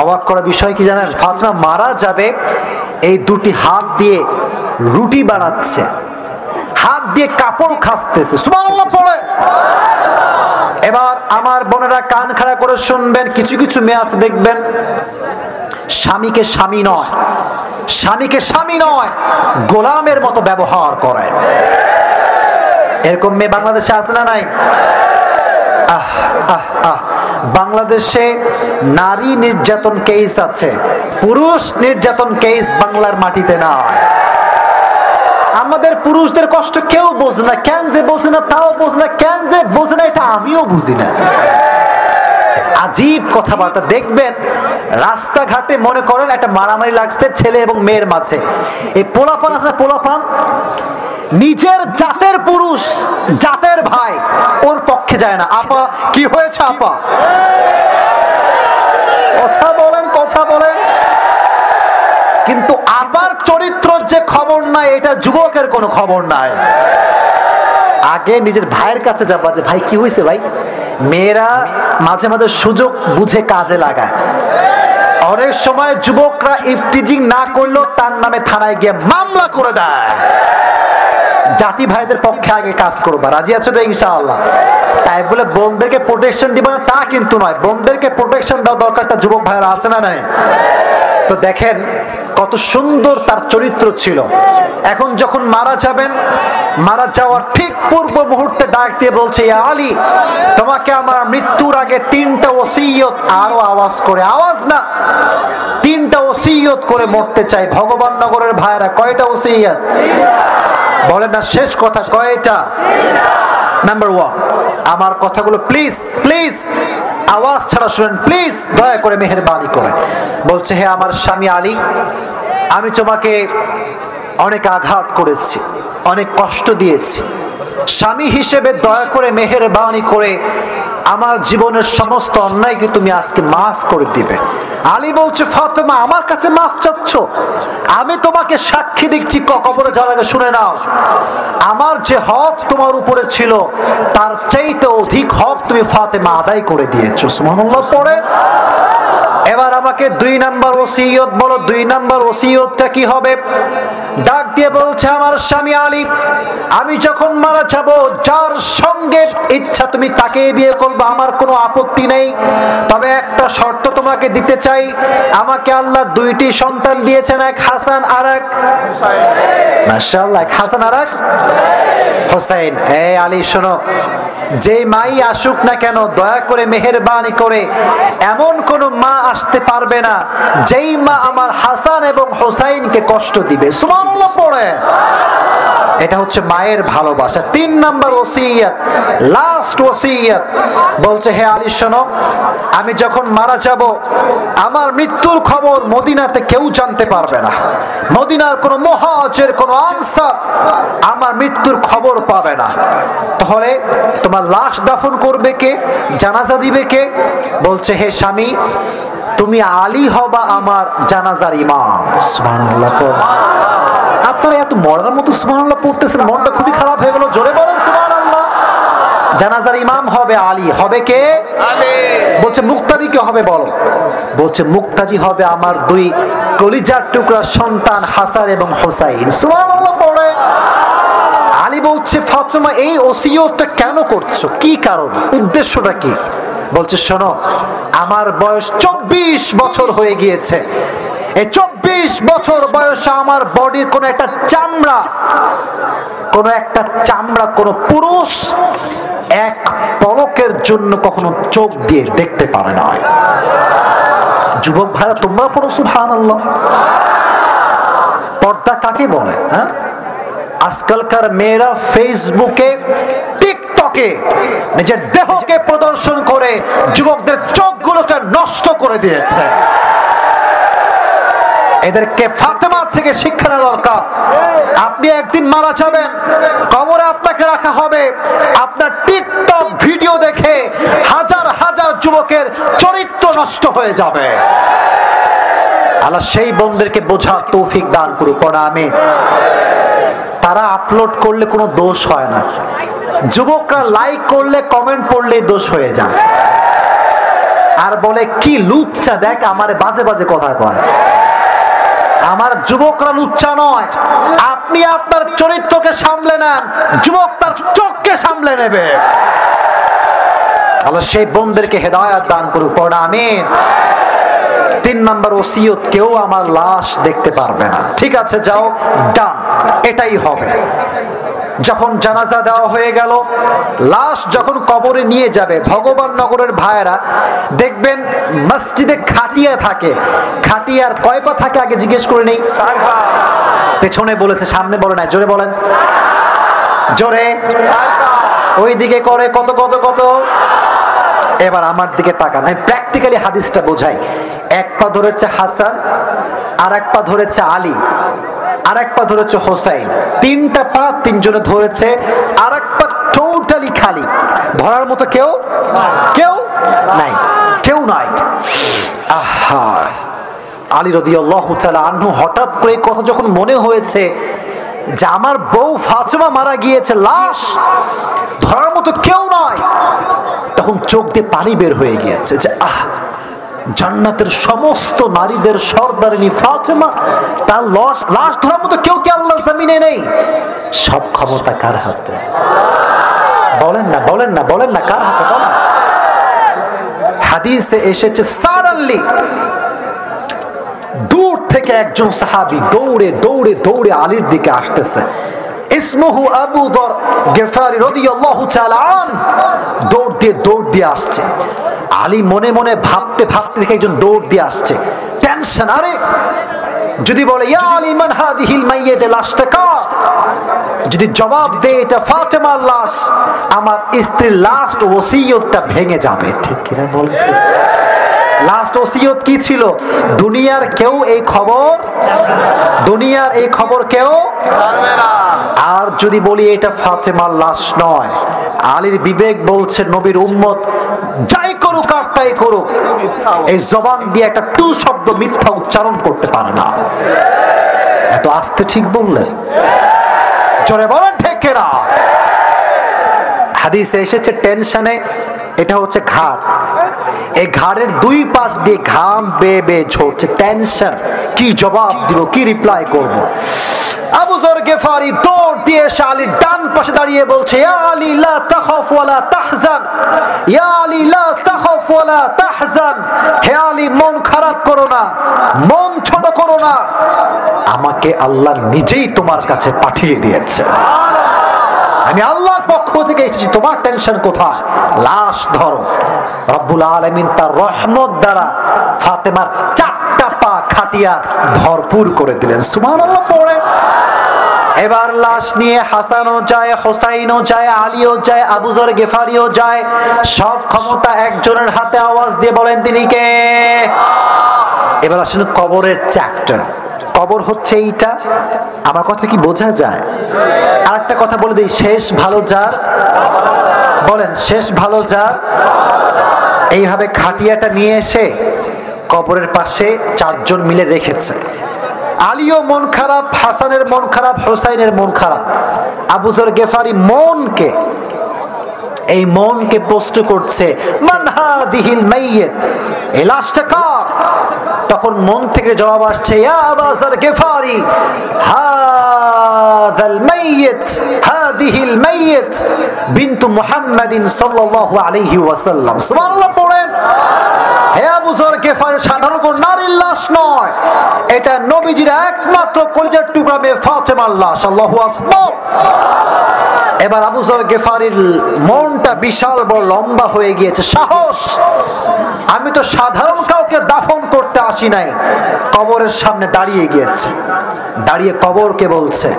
অবাক করা বিষয় কি জানেন? ফাতেমা মারা যাবে, এই দুটি হাত দিয়ে রুটি বানাচ্ছে, হাত দিয়ে কাপড় খাসতেছে। সুবহানাল্লাহ পড়ে। এবার আমার বোনেরা কান খাড়া করে শুনবেন, কিছু কিছু মেয়ে আছে দেখবেন স্বামীকে স্বামী নয় গোলামের মতো ব্যবহার করে। এরকম মেয়ে বাংলাদেশে আছে না নাই? বাংলাদেশে নারী নির্যাতন কেস আছে, পুরুষ নির্যাতন কেস বাংলার মাটিতে না। আমাদের পুরুষদের কষ্ট কেউ বোঝে না, কেন যে বোঝে না তাও বোঝে না, কেন যে বোঝে না এটা আমিও বুঝি না। আজীব কথাবার্তা দেখবেন রাস্তাঘাটে, মনে করেন একটা মারামারি লাগছে ছেলে এবং মেয়ের মাঝে, এই পোলাপান আছে না, পোলাপান নিজের জাতের পুরুষ, জাতের ভাই ওর পক্ষে যায় না। আপা কি হয়েছে? আপা কথা বলেন। কিন্তু আবার চরিত্র যে খবর নাই, এটা যুবকের কোনো খবর নাই। আগে নিজের ভাইয়ের কাছে যাবা যে ভাই কি হয়েছে ভাই। মেয়েরা মাঝে মাঝে সুযোগ বুঝে কাজে লাগায়। অনেক সময় যুবকরা ইফতিজিং না করলেও তার নামে থানায় গিয়ে মামলা করে দেয়। জাতি ভাইদের পক্ষে আগে কাজ করবা, রাজি আছো তো ইনশাআল্লাহ? তাই বলে বোনদেরকে প্রোটেকশন দিবা না তা কিন্তু নয়, বোনদেরকে প্রোটেকশন দেওয়ার দরকারটা যুবক ভাইরা আছে না নাই? তো দেখেন কত সুন্দর তার চরিত্র ছিল। এখন যখন মারা যাবেন, মারা যাওয়ার ঠিক পূর্ব মুহূর্তে ডাক দিয়ে বলছে, ইয়া আলী, তোমাকে আমার মৃত্যুর আগে 3টা ওসিয়ত, আরো আওয়াজ করে, আওয়াজ না, 3টা ওসিয়ত করে মরতে চাই। ভগবান নগরের ভাইরা, কয়টা ওসিয়ত বলেন না, শেষ কথা কয়টা? নাম্বার 1, আমার কথাগুলো প্লিজ আওয়াজ ছাড়া শুনেন, প্লিজ দয়া করে মেহেরবানি করে। বলছে, হে আমার স্বামী আলী, আমি তোমাকে অনেক আঘাত করেছি, অনেক কষ্ট দিয়েছি। স্বামী হিসেবে দয়া করে মেহেরবানি করে আমার জীবনের সমস্ত অন্যায়কে তুমি আজকে মাফ করে দিবে। আলী বলছে, ফাতেমা আমার কাছে মাফ চাচ্ছ? আমি তোমাকে সাক্ষী দিচ্ছি, কবরে যাওয়ার আগে শুনে নাও, আমার যে হক তোমার উপরে ছিল তার চাইতে অধিক হক তুমি ফাতেমা আদায় করে দিয়েছো। সুবহানাল্লাহ পড়ে। এবার আমাকে 2 নাম্বার ওসিয়ত বলো, 2 নাম্বার ওসিয়তটা কি হবে? ডাক দিয়ে বলছে, আমার স্বামী আলী, আমি যখন মারা যাব, যার সঙ্গে ইচ্ছা তুমি তাকে বিয়ে করবে, আমার কোনো আপত্তি নেই। তবে একটা শর্ত তোমাকে দিতে চাই, আমাকে আল্লাহ 2টি সন্তান দিয়েছেন, এক হাসান আর এক হুসাইন। মাশাআল্লাহ, এক হাসান আর এক হুসাইন। এই আলী শোনো, যেই মাই আসুক না কেন, দয়া করে মেহেরবানি করে এমন কোন মা আসতে পারবে না যেই মা আমার হাসান এবং হুসাইনকে কষ্ট দিবে। সুবহানাল্লাহ পড়ে। এটা হচ্ছে মায়ের ভালোবাসা। 3 নাম্বার ওসিয়ত, লাস্ট ওসিয়ত, বলছে হে আলী শোনো, আমি যখন মারা যাব আমার মৃত্যুর খবর মদিনাতে কেউ জানতে পারবে না। মদিনার কোন মুহাজির, কোন আনসার আমার মৃত্যুর খবর পাবে না। তাহলে তোমার লাশ দাফন করবে কে, জানাজা দিবে কে? বলছে হে স্বামী, তুমি আলী হবা আমার জানাজার ইমাম। সুবহানাল্লাহ। আপনারা এত মরার মতো সুবহানাল্লাহ পড়তেছেন, মনটা খুবই খারাপ হয়ে গেল। জোরে বলেন সুবহানাল্লাহ। জানাজার ইমাম হবে আলী। হবে কে? আলী। বলছে মুক্তাদি কে হবে বলো? বলছে মুক্তাদি হবে আমার 2 কলিজার টুকরা সন্তান হাসান এবং হুসাইন। সুবহানাল্লাহ পড়ে। আলী বলছে ফাতেমা এই ওসিয়তটা কেন করছো, কি কারণ, উদ্দেশ্যটা কি? বলছে শোনো, আমার বয়স 24 বছর হয়ে গিয়েছে। এই 24 বছর বয়সে আমার বডির কোন একটা চামড়া, কোন পুরুষ এক পলকের জন্য কখনো চোখ দিয়ে দেখতে পারে না। যুবক ভাইরা তোমরা পড়ো সুবহানাল্লাহ। পর্দা কাকে বলে? হ্যাঁ, আজকালকার মেয়েরা ফেসবুকে, টিকটকে নিজের দেহকে প্রদর্শন করে যুবকদের চোখগুলোকে নষ্ট করে দিয়েছে। এদেরকে ফাতেমার থেকে শিক্ষা নেওয়া দরকার। আপনি একদিন মারা যাবেন, কবরে আপনাকে রাখা হবে, আপনার টিকটক ভিডিও দেখে হাজার হাজার যুবকের চরিত্র নষ্ট হয়ে যাবে। আল্লাহ সেই বন্ধুদেরকে বোঝার তৌফিক দান করুক। আমিন। তারা আপলোড করলে কোনো দোষ হয় না, যুবকরা লাইক করলে, কমেন্ট পড়লে দোষ হয়ে যায়। আর বলে কি লুচ্চা, দেখ আমার বাজে বাজে কথা কয়। আমার যুবকরা লুচ্চা নয়। আপনি আপনার চরিত্রকে সামলে নেন, যুবক তার চোখকে সামলে নেবে। আল্লাহ সেই বোনদেরকে হেদায়েত দান করুক। পড়া আমিন। 3 নাম্বার ওসিয়ত, কেউ আমার লাশ দেখতে পারবে না। ঠিক আছে, যাও, ডান, এটাই হবে। যখন জানাজা দেওয়া হয়ে গেল, লাশ যখন কবরে নিয়ে যাবে, ভগবান নগরের ভাইয়েরা দেখবেন মসজিদে খাটিয়া থাকে। খাটিয়ার কয় পা থাকে আগে জিজ্ঞেস করে নেই। পেছনে বলেছে, সামনে বলে না। জোরে বলেন, জোরে। ওই দিকে করে কত কত কত। এবার আমার দিকে তাকান, আমি প্র্যাকটিক্যালি হাদিসটা বোঝাই। 1 পা ধরেছে হাসান, আর 1 পা ধরেছে আলী, আর 1 পা ধরেছে হোসাইন। 3টা পা 3 জনে ধরেছে, আর 1 পা টোটালি খালি। ধরার মতো কেউ নাই, কেউ নাই। আহা, আলী রাদিয়াল্লাহু তাআলা আনহু হঠাৎ করে কথা যখন মনে হয়েছে যে আমার বউ ফাতেমা মারা গিয়েছে, লাশ ধরার মতো কেউ নয়, তখন চোখ দিয়ে পানি বের হয়ে গিয়েছে যে জান্নাতের সমস্ত নারীদের সর্দারিনী ফাতেমা, তার লাশ ধরার মতো কেউ কি আল্লাহর জমিনে নেই? সব ক্ষমতা কার হাতে? বলেন না, বলেন না, বলেন না, কার হাতে বলেন? হাদিসে এসেছে সারাল্লি দূর থেকে একজন সাহাবী দৌড়ে দৌড়ে দৌড়ে আলীর দিকে আসতেছে। ইসমুহু আবু যর গিফারি রাদিয়াল্লাহু তাআলা আন। দৌড় দিয়ে আসছে। আলী মনে মনে ভাবতে ভাবতে দেখে একজন দৌড় দিয়ে আসছে। টেনশন, আরে যদি বলে ইয়া আলী মান হাদিহিল মাইয়্যিত, লাশটা কার? যদি জবাব দেয় এটা ফাতেমার লাশ, আমার স্ত্রীর লাস্ট ওসিয়তটা ভেঙে যাবে। ঠিক কি না বলেন? লাস্ট ওসিয়ত কি ছিল? দুনিয়ার কেউ এই খবর কেউ জানবে না। আর যদি বলি এটা ফাতেমার লাশ নয়, আলীর বিবেক বলছে নবীর উম্মত যাই করুক আর তাই করুক, এই জবান দিয়ে একটা টু শব্দ মিথ্যা উচ্চারণ করতে পারে না। এত আস্তে ঠিক বললেন? জোরে বলেন ঠিক কিনা? হাদিসে এসেছে টেনশনে, এটা হচ্ছে ঘাড়, এই ঘাড়ের 2 পাশ দিয়ে ঘাম বেয়ে বেয়ে ঝরছে। টেনশন, কি জবাব দিব, কি রিপ্লাই করব? আবু যর গিফারি দৌড় দিয়ে এসে আলীর ডান পাশে দাঁড়িয়ে বলছে ইয়া আলী লা তাখাফ ওয়া লা তাহজান, ইয়া আলী লা তাখাফ ওয়া লা তাহজান। হে আলী, মন খারাপ করো না, মন ছোট করো না, আমাকে আল্লাহ নিজেই তোমার কাছে পাঠিয়ে দিয়েছে। আমি আল্লাহর পক্ষ থেকে এসেছি, তোমার টেনশন কোথায়? লাশ ধরো। রব্বুল আলামিন তার রহমত দ্বারা ফাতেমার 4টা পা খাটিয়া ভরপুর করে দিলেন। সুবহানাল্লাহ পড়ে। এবার লাশ নিয়ে হাসানও যায়, হোসাইনও যায়, আলীও যায়, আবু যর গিফারিও যায়। সব ক্ষমতা একজনের হাতে। আওয়াজ দিয়ে বলেন তিনি কে? এবার আসেন কবরের চ্যাপ্টার। কবর হচ্ছে এইটা। আমার কথা কি বোঝা যায়? আর একটা কথা বলে দিই, শেষ ভালো যার, বলেন শেষ ভালো যার। এইভাবে খাটিয়াটা নিয়ে এসে কবরের পাশে চারজন মিলে রেখেছে। আলীও মন খারাপ, হাসানের মন খারাপ, হোসাইনের মন খারাপ। আবু যর গিফারি মনকে, এই মনকে প্রশ্ন করছে, মান হাদিহিল মাইয়িত, এই লাশটা কার? তখন মন থেকে জবাব আসছে, ইয়া আবু যর গিফারি হাযাল মাইয়িত, হাদিহিল মাইয়িত বিনতু মুহাম্মাদিন সাল্লাল্লাহু আলাইহি ওয়াসাল্লাম। সুবহানাল্লাহ পড়েন। হে আবু যর গিফারি, সাধারণ কোন নারীর লাশ নয়, এটা নবীজির একমাত্র কলিজার টুকরা মেয়ে ফাতেমার লাশ। আল্লাহু আকবার। এবার আবু যর গিফারির মনটা বিশাল বড় লম্বা হয়ে গিয়েছে। সাহস! আমি তো সাধারণ কাউকে দাফন করতে আসি নাই। কবরের সামনে দাঁড়িয়ে গিয়েছে, দাঁড়িয়ে কবরকে বলছে,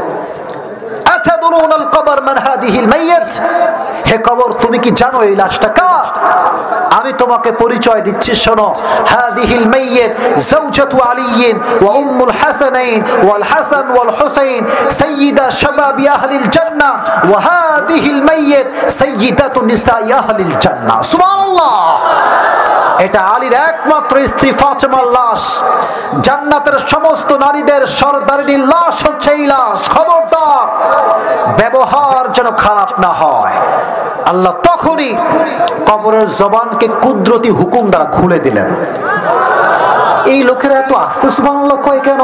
আতাদুরুনাল কবর মান হাদিহিল মাইয়িত, হে কবর তুমি কি জানো এই লাশটা কার? আমি তোমাকে পরিচয় দিচ্ছি, শোনো। হাদিহিল মাইয়িত যাওজাতু আলিয়্যিন ওয়া উম্মুল হাসানাইন ওয়াল হাসান ওয়াল হুসাইন সাইয়্যিদা শাবাবি আহলিল জান্নাহ ওয়া হাদিহিল মাইয়িত সাইয়্যিদাতু নিসাই আহলিল জান্নাহ। সুবহানাল্লাহ। এটা আলীর একমাত্র স্ত্রী ফাতেমার লাশ। জান্নাতের সমস্ত নারীদের সরদারিনীর লাশ হচ্ছে এই লাশ। খবরদার, ব্যবহার যেন খারাপ না হয়। আল্লাহ তখনই কবরের জবানকে কুদরতি হুকুম দ্বারা খুলে দিলেন। এই লোকেরা এত আস্তে সুবহানাল্লাহ কয় কেন?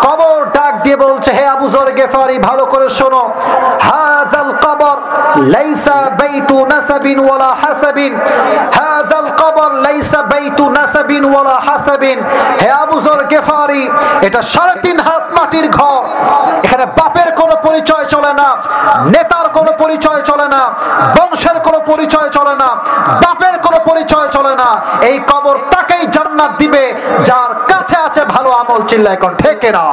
কবর ডাক দিয়ে বলছে, হে আবু যর গিফারি, ভালো করে শোনো। হাযাল কবর লাইসা বাইতু নাসাবিন ওয়ালা হাসাবিন, হাযাল কবর লাইসা বাইতু নাসাবিন ওয়ালা হাসাবিন। হে আবু যর গিফারি, এটা 3.5 হাত মাটির ঘর। এখানে বাপের কোনো পরিচয় চলে না, নেতার কোনো পরিচয় চলে না, বংশের কোনো পরিচয় চলে না, বাপের কোনো পরিচয় চলে না। এই কবর তাকেই জান্নাত দিবে যার কাছে আছে ভালো আমল। চিল্লায় কোন ঠিক না?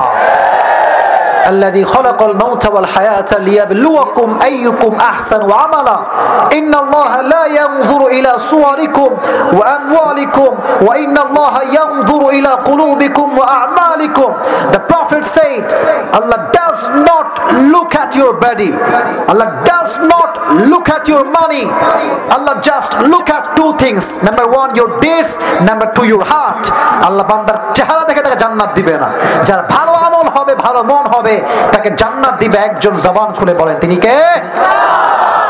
الذي خلق الموت والحياة ليبلوكم أيكم أحسن عملا إن الله لا ينظر إلى صوركم وأموالكم وإن الله ينظر إلى قلوبكم وأعمالكم. The Prophet said, Allah does not look at your body, Allah does not look at your money, Allah just look at two things. Number one, your deeds. Number two, your heart. Allah বান্দার চেহারা দেখে তাকে জান্নাত দিবে না। যার ভালো আমল হবে, ভালো মন হবে, তাকে জান্নাত দিবে একজন। জবান খুলে বলেন তিনি কে?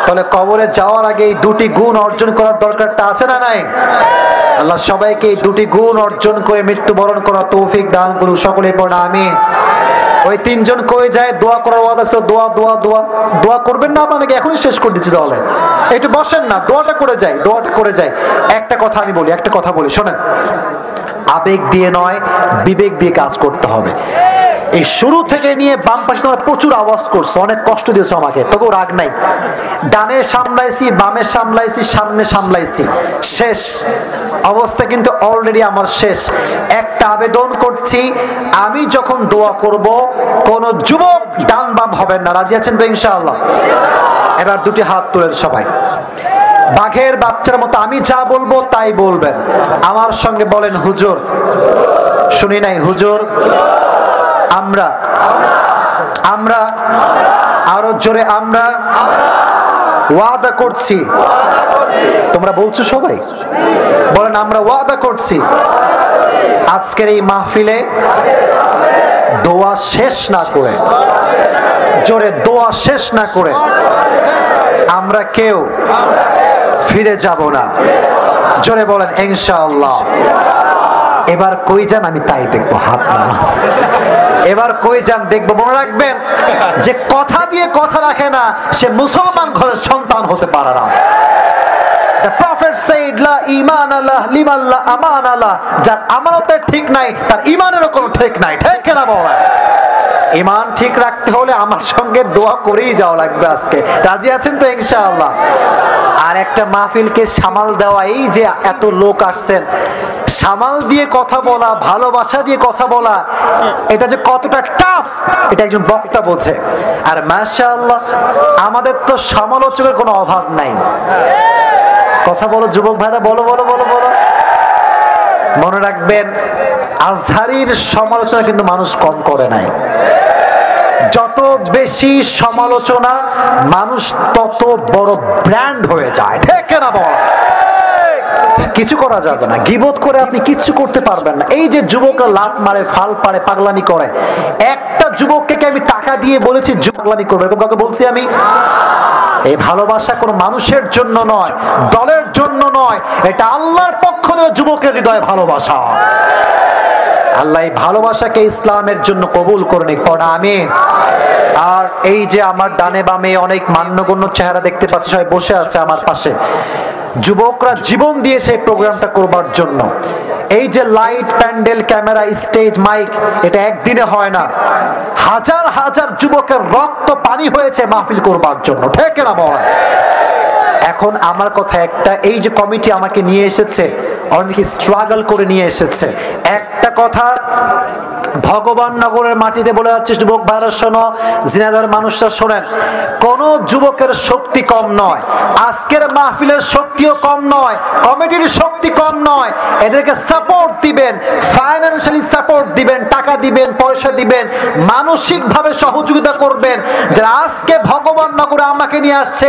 তাহলে কবরে যাওয়ার আগে এই দুটি গুণ অর্জন করার দরকারটা আছে না নাই? আল্লাহ সবাইকে এই দুটি গুণ অর্জন করে মৃত্যুবরণ করার তৌফিক দান করুন। সকলে পড়া আমিন। ওই তিনজন কই যায় দোয়া করার ওয়াদা ছিল, দোয়া দোয়া দোয়া। দোয়া করবেন না আপনাকে? এখনই শেষ করে দিচ্ছি। তাহলে একটু বসেন না, দোয়াটা করে যাই, দোয়াটা করে যাই। একটা কথা আমি বলি, একটা কথা বলি, শোনেন। আবেগ দিয়ে নয়, বিবেক দিয়ে কাজ করতে হবে। এই শুরু থেকে নিয়ে বাম পাশে তোমরা প্রচুর আওয়াজ করছো, অনেক কষ্ট দিয়েছো আমাকে, তবুও রাগ নাই। ডানে সামলাইছি, বামে সামলাইছি, সামনে সামলাইছি, শেষ অবস্থা কিন্তু অলরেডি আমার শেষ। একটা আবেদন করছি, আমি যখন দোয়া করব কোন যুবক ডান বাম হবেন না। রাজি আছেন তো ইনশাআল্লাহ? এবার দুটি হাত তুলেন সবাই, বাঘের বাচ্চার মতো আমি যা বলবো তাই বলবেন। আমার সঙ্গে বলেন হুজুর। শুনি নাই হুজুর। আমরা, আমরা, আরো জোরে আমরা ওয়াদা করছি। তোমরা বলছো সবাই? বলেন আমরা ওয়াদা করছি আজকের এই মাহফিলে দোয়া শেষ না করে, জোরে দোয়া শেষ না করে আমরা কেউ ফিরে যাব না। জোরে বলেন ইনশাআল্লাহ। এবার কই যান আমি তাই দেখবো। হাত নামা। এবার কই যান দেখবো। মনে রাখবেন, যে কথা দিয়ে কথা রাখে না সে মুসলমান ঘরের সন্তান হতে পারে না। The Prophet said, La iman Allah liman la aman Allah. যার আমানতের ঠিক নাই তার ইমানেরও কোনো ঠিক নাই। ঠিক না বলেন? ইমান ঠিক রাখতে হলে আমার সঙ্গে দোয়া করেই যাওয়া লাগবে আজকে। রাজি আছেন তো ইনশাআল্লাহ? আর একটা মাহফিলকে সামাল দেওয়া, এই যে এত লোক আসছেন, সামাল দিয়ে কথা বলা, ভালোবাসা দিয়ে কথা বলা, এটা যে কতটা টাফ এটা একজন বক্তা বোঝে। আর মাশাআল্লাহ আমাদের তো সমালোচকের কোনো অভাব নাই। কথা বলো যুবক ভাইরা, বলো বলো বলো বলো। মনে রাখবেন আজহারীর সমালোচনা কিন্তু মানুষ কম করে নাই। যত বেশি সমালোচনা মানুষ তত বড় ব্র্যান্ড হয়ে যায়, ঠিক না বল? কিছু করা যাবে না, গীবত করে আপনি কিচ্ছু করতে পারবেন না। এই যে যুবকরা লাত মারে, ফাল পারে, পাগলামি করে, একটা যুবককে আমি টাকা দিয়ে বলেছি পাগলামি করবে, এরকম কাউকে বলছি আমি? এই ভালোবাসা কোনো মানুষের জন্য নয়, দলের জন্য নয়, এটা আল্লাহর পক্ষ থেকে যুবকের হৃদয়ে ভালোবাসা। আল্লাহ এই ভালোবাসাকে ইসলামের জন্য কবুল করে নিক, পড়া আমিন। আর এই যে আমার ডানে বামে অনেক মান্যগণ্য চেহারা দেখতে পাচ্ছি, সবাই বসে আছে আমার পাশে। যুবকরা জীবন দিয়েছে এই প্রোগ্রামটা করবার জন্য। এই যে light, pandal, camera, stage, mic, এটা একদিনে হয় না। হাজার হাজার যুবকের রক্ত পানি হয়েছে মাহফিল করবার জন্য, ঠিক না বল? এখন আমার কথা একটা, এই যে কমিটি আমাকে নিয়ে এসেছে, অনেকে স্ট্রাগল করে নিয়ে এসেছে। একটা কথা ভগবান নগরের মাটিতে বলে যাচ্ছে, যুবক ভাইরা শোনো, ঝিনাইদহের মানুষরা শোনেন, কোন যুবকের শক্তি কম নয়, আজকের মাহফিলের শক্তিও কম নয়, কমিটির শক্তি কম নয়। এদেরকে সাপোর্ট দিবেন, ফাইন্যান্সিয়ালি সাপোর্ট দিবেন, টাকা দিবেন, পয়সা দিবেন, মানসিক ভাবে সহযোগিতা করবেন। যারা আজকে ভগবান নগরে আমাকে নিয়ে আসছে,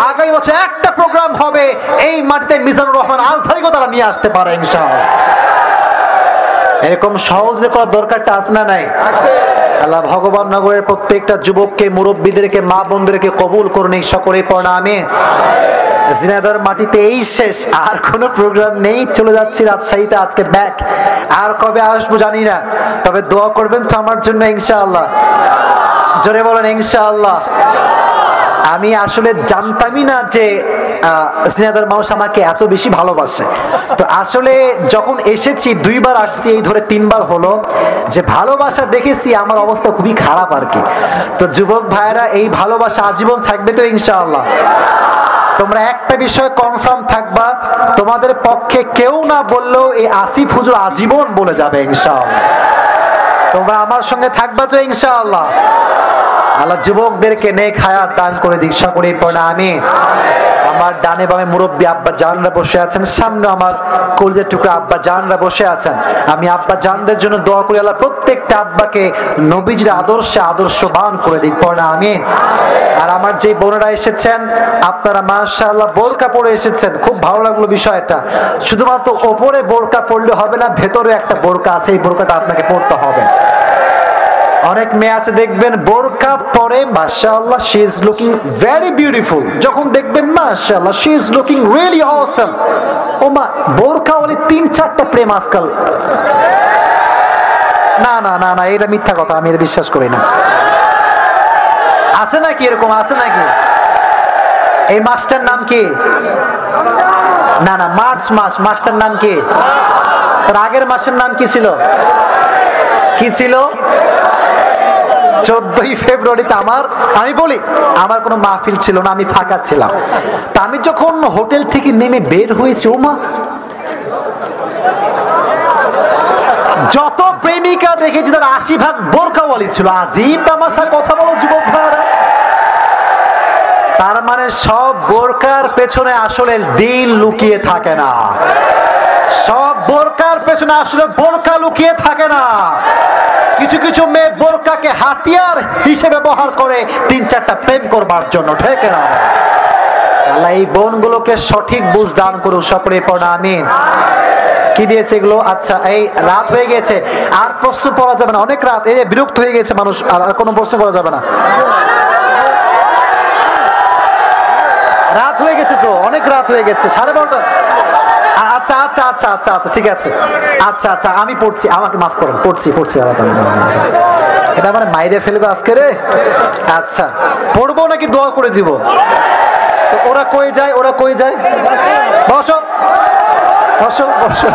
আগামী বছর একটা প্রোগ্রাম হবে এই মাটিতে মিজানুর রহমান আজহারীকে তারা নিয়ে আসতে পারে ইনশাআল্লাহ। এরকম সহযোগিতা করার দরকারটা আছে না নাই? আল্লাহ ভগবান নগরের প্রত্যেকটা যুবককে, মুরব্বীদেরকে, মা বোনদেরকে কবুল করুন, সকলেই পড়া আমিন। ঝিনাইদহের মাটিতে এই শেষ, আর কোনো প্রোগ্রাম নেই, চলে যাচ্ছি রাজশাহীতে আজকে ব্যাক। আর কবে আসবো জানি না, তবে দোয়া করবেন তো আমার জন্য ইনশাআল্লাহ। জোরে বলেন ইনশাআল্লাহ। আমি আসলে জানতামই না যে ঝিনাইদহের মানুষ আমাকে এত বেশি ভালোবাসে। তো আসলে যখন এসেছি, দুইবার আসছি, এই ধরে তিনবার হলো, যে ভালোবাসা দেখেছি, আমার অবস্থা খুবই খারাপ আর কি। তো যুবক ভাইরা, এই ভালোবাসা আজীবন থাকবে তো ইনশাআল্লাহ? তোমরা একটা বিষয় কনফার্ম থাকবা, তোমাদের পক্ষে কেউ না বললেও এই আসিফ হুজুর আজীবন বলে যাবে ইনশাআল্লাহ। তোমরা আমার সঙ্গে থাকবা তো ইনশাআল্লাহ? আল্লাহ যুবকদেরকে নেক হায়াত দান করে দিক, সকলেই পড়া আমিন। আমার ডানে বামে মুরব্বী আব্বা জানরা বসে আছেন, সামনে আমার কলিজার টুকরা আব্বা জানরা বসে আছেন। আমি আব্বা জানদের জন্য দোয়া করি, আল্লাহ প্রত্যেকটা আব্বাকে নবীজির আদর্শে আদর্শবান করে দিক, পড়া আমিন। আর আমার যে বোনেরা এসেছেন, আপনারা মাশাআল্লাহ বোরকা পরে এসেছেন, খুব ভালো লাগলো বিষয়টা। শুধুমাত্র ওপরে বোরকা পরলে হবে না, ভেতরে একটা বোরকা আছে, এই বোরকাটা আপনাকে পরতে হবে। অনেক মেয়ে আছে দেখবেন বোরকা পরে, মাশাআল্লাহ she is looking very beautiful, যখন দেখবেন মাশাআল্লাহ she is looking really awesome. ও মা, বোরকা ওলি 3-4টা প্রেম আজকাল। না না না না, এটা মিথ্যা কথা, আমি এটা বিশ্বাস করি না। আছে নাকি এরকম? আছে নাকি? এই মাসটার নাম কি? না না, মার্চ মাস, মাসটার নাম কি? তার আগের মাসের নাম কি ছিল? কি ছিল? 14ই ফেব্রুয়ারিতে আমি বলি, আমার কোনো মাহফিল ছিল না, আমি ফাঁকা ছিলাম। তা আমি যখন হোটেল থেকে নেমে বের হয়েছি, ও মা, যত প্রেমিকা দেখেছি তার 80% বোরকাওয়ালি ছিল। আজীব তামাশা, কথা বলো যুবক ভাইরা। তার মানে সব বোরকার পেছনে আসলে দিল লুকিয়ে থাকে না, সব বোরকার পেছনে আসলে বোরকা লুকিয়ে থাকে না। কিছু কিছু মেয়ে বোরকাকে হাতিয়ার হিসেবে ব্যবহার করে 3-4টা প্রেম করবার জন্য, ঠিক না? আল্লাহ এই বোনগুলোকে সঠিক বুঝ দান করুক, সকলে পড়া আমিন। কি দিয়েছে এগুলো? আচ্ছা, এই রাত হয়ে গেছে, আর প্রশ্ন পড়া যাবে না, অনেক রাত, এই বিরক্ত হয়ে গেছে মানুষ, আর কোনো প্রশ্ন করা যাবে না। রাত হয়ে গেছে তো, অনেক রাত হয়ে গেছে, 12:30। আচ্ছা আচ্ছা আচ্ছা আচ্ছা আচ্ছা, ঠিক আছে। আচ্ছা আচ্ছা, আমি পড়ছি, আমাকে মাফ করুন, পড়ছি। এটা আমার মাইরে ফেলবে আজকে রে। আচ্ছা, পড়বো নাকি দোয়া করে দিব? তো ওরা কই যায়? বসো বসো বসো।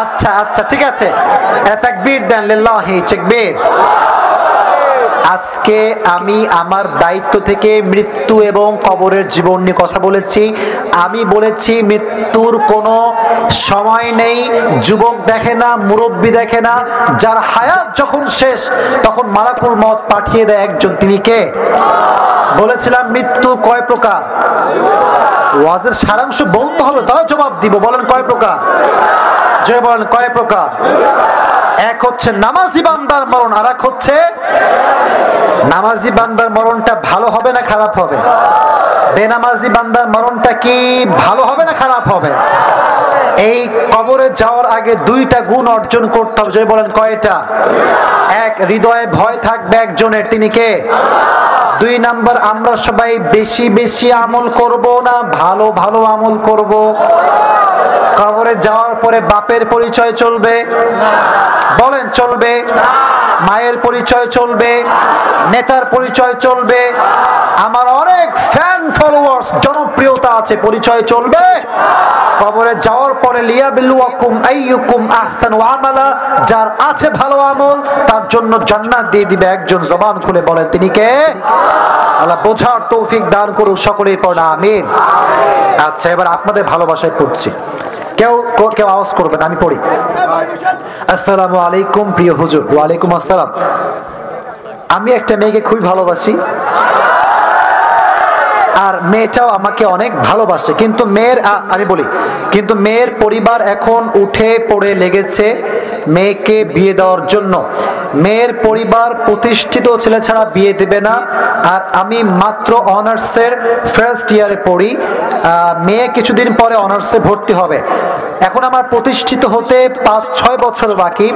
আচ্ছা আচ্ছা, ঠিক আছে, তাকবীর দেন, লিল্লাহি তাকবীর। আজকে আমি আমার দায়িত্ব থেকে মৃত্যু এবং কবরের জীবন নিয়ে কথা বলেছি। আমি বলেছি মৃত্যুর কোনো সময় নেই, যুবক দেখে না, মুরব্বী দেখে না, যার হায়াত যখন শেষ তখন মালাকুল মউত পাঠিয়ে দেয় একজন, তিনি কে? বলেছিলাম মৃত্যু কয় প্রকার? ওয়াজের সারাংশ বলতে হবে, তাও জবাব দিব। বলেন কয় প্রকার? জয় বলেন কয় প্রকার? এক হচ্ছে নামাজি বান্দার মরণ, আর এক হচ্ছে নামাজি বান্দার মরণটা ভালো হবে না খারাপ হবে? বেনামাজি বান্দার মরণটা কি ভালো হবে না খারাপ হবে? এই কবরে যাওয়ার আগে দুইটা গুণ অর্জন করতে হবে। জয় বলেন কয়টা? এক, হৃদয়ে ভয় থাকবে একজনের, তিনি কে? দুই নাম্বার, আমরা সবাই বেশি বেশি আমল করব না ভালো ভালো আমল করব? কবরে যাওয়ার পরে বাপের পরিচয় চলবে? বলেন চলবে? মায়ের পরিচয় চলবে? নেতার পরিচয় চলবে? আমার অনেক ফ্যান ফলোয়ার্স, জনপ্রিয়তা আছে, পরিচয় চলবে? কবরে যাওয়ার পরে লিয়াবিলুয়াকুম আইয়ুকুম আহসানু আমালা, যার আছে ভালো আমল তার জন্য জান্নাত দিয়ে দিবে একজন। জবান খুলে বলেন তিনি কে? আল্লাহ বোঝার তৌফিক দান করুক সকলেই পড়া আমিন। আচ্ছা, এবার আপনাদের ভালোবাসায় পড়ছি, কেউ কেউ আওয়াজ করবেন, আমি পড়ি। আসসালামু আলাইকুম প্রিয় হুজুর। ওয়ালাইকুম আসসালাম। আমি একটা মেয়েকে খুবই ভালোবাসি, আর মেয়েটাও আমাকে অনেক ভালোবাসে, কিন্তু মেয়ের আমি বলি, কিন্তু মেয়ের পরিবার এখন উঠে পড়ে লেগেছে মেয়েকে বিয়ে দেওয়ার জন্য। মেয়ের পরিবার প্রতিষ্ঠিত ছেলে ছাড়া বিয়ে দেবে না, আর আমি মাত্র অনার্সের ফার্স্ট ইয়ারে পড়ি। মেয়ে কিছুদিন পরে অনার্সে ভর্তি হবে। এখন আমার প্রতিষ্ঠিত হতে 5-6 বছর বাকি।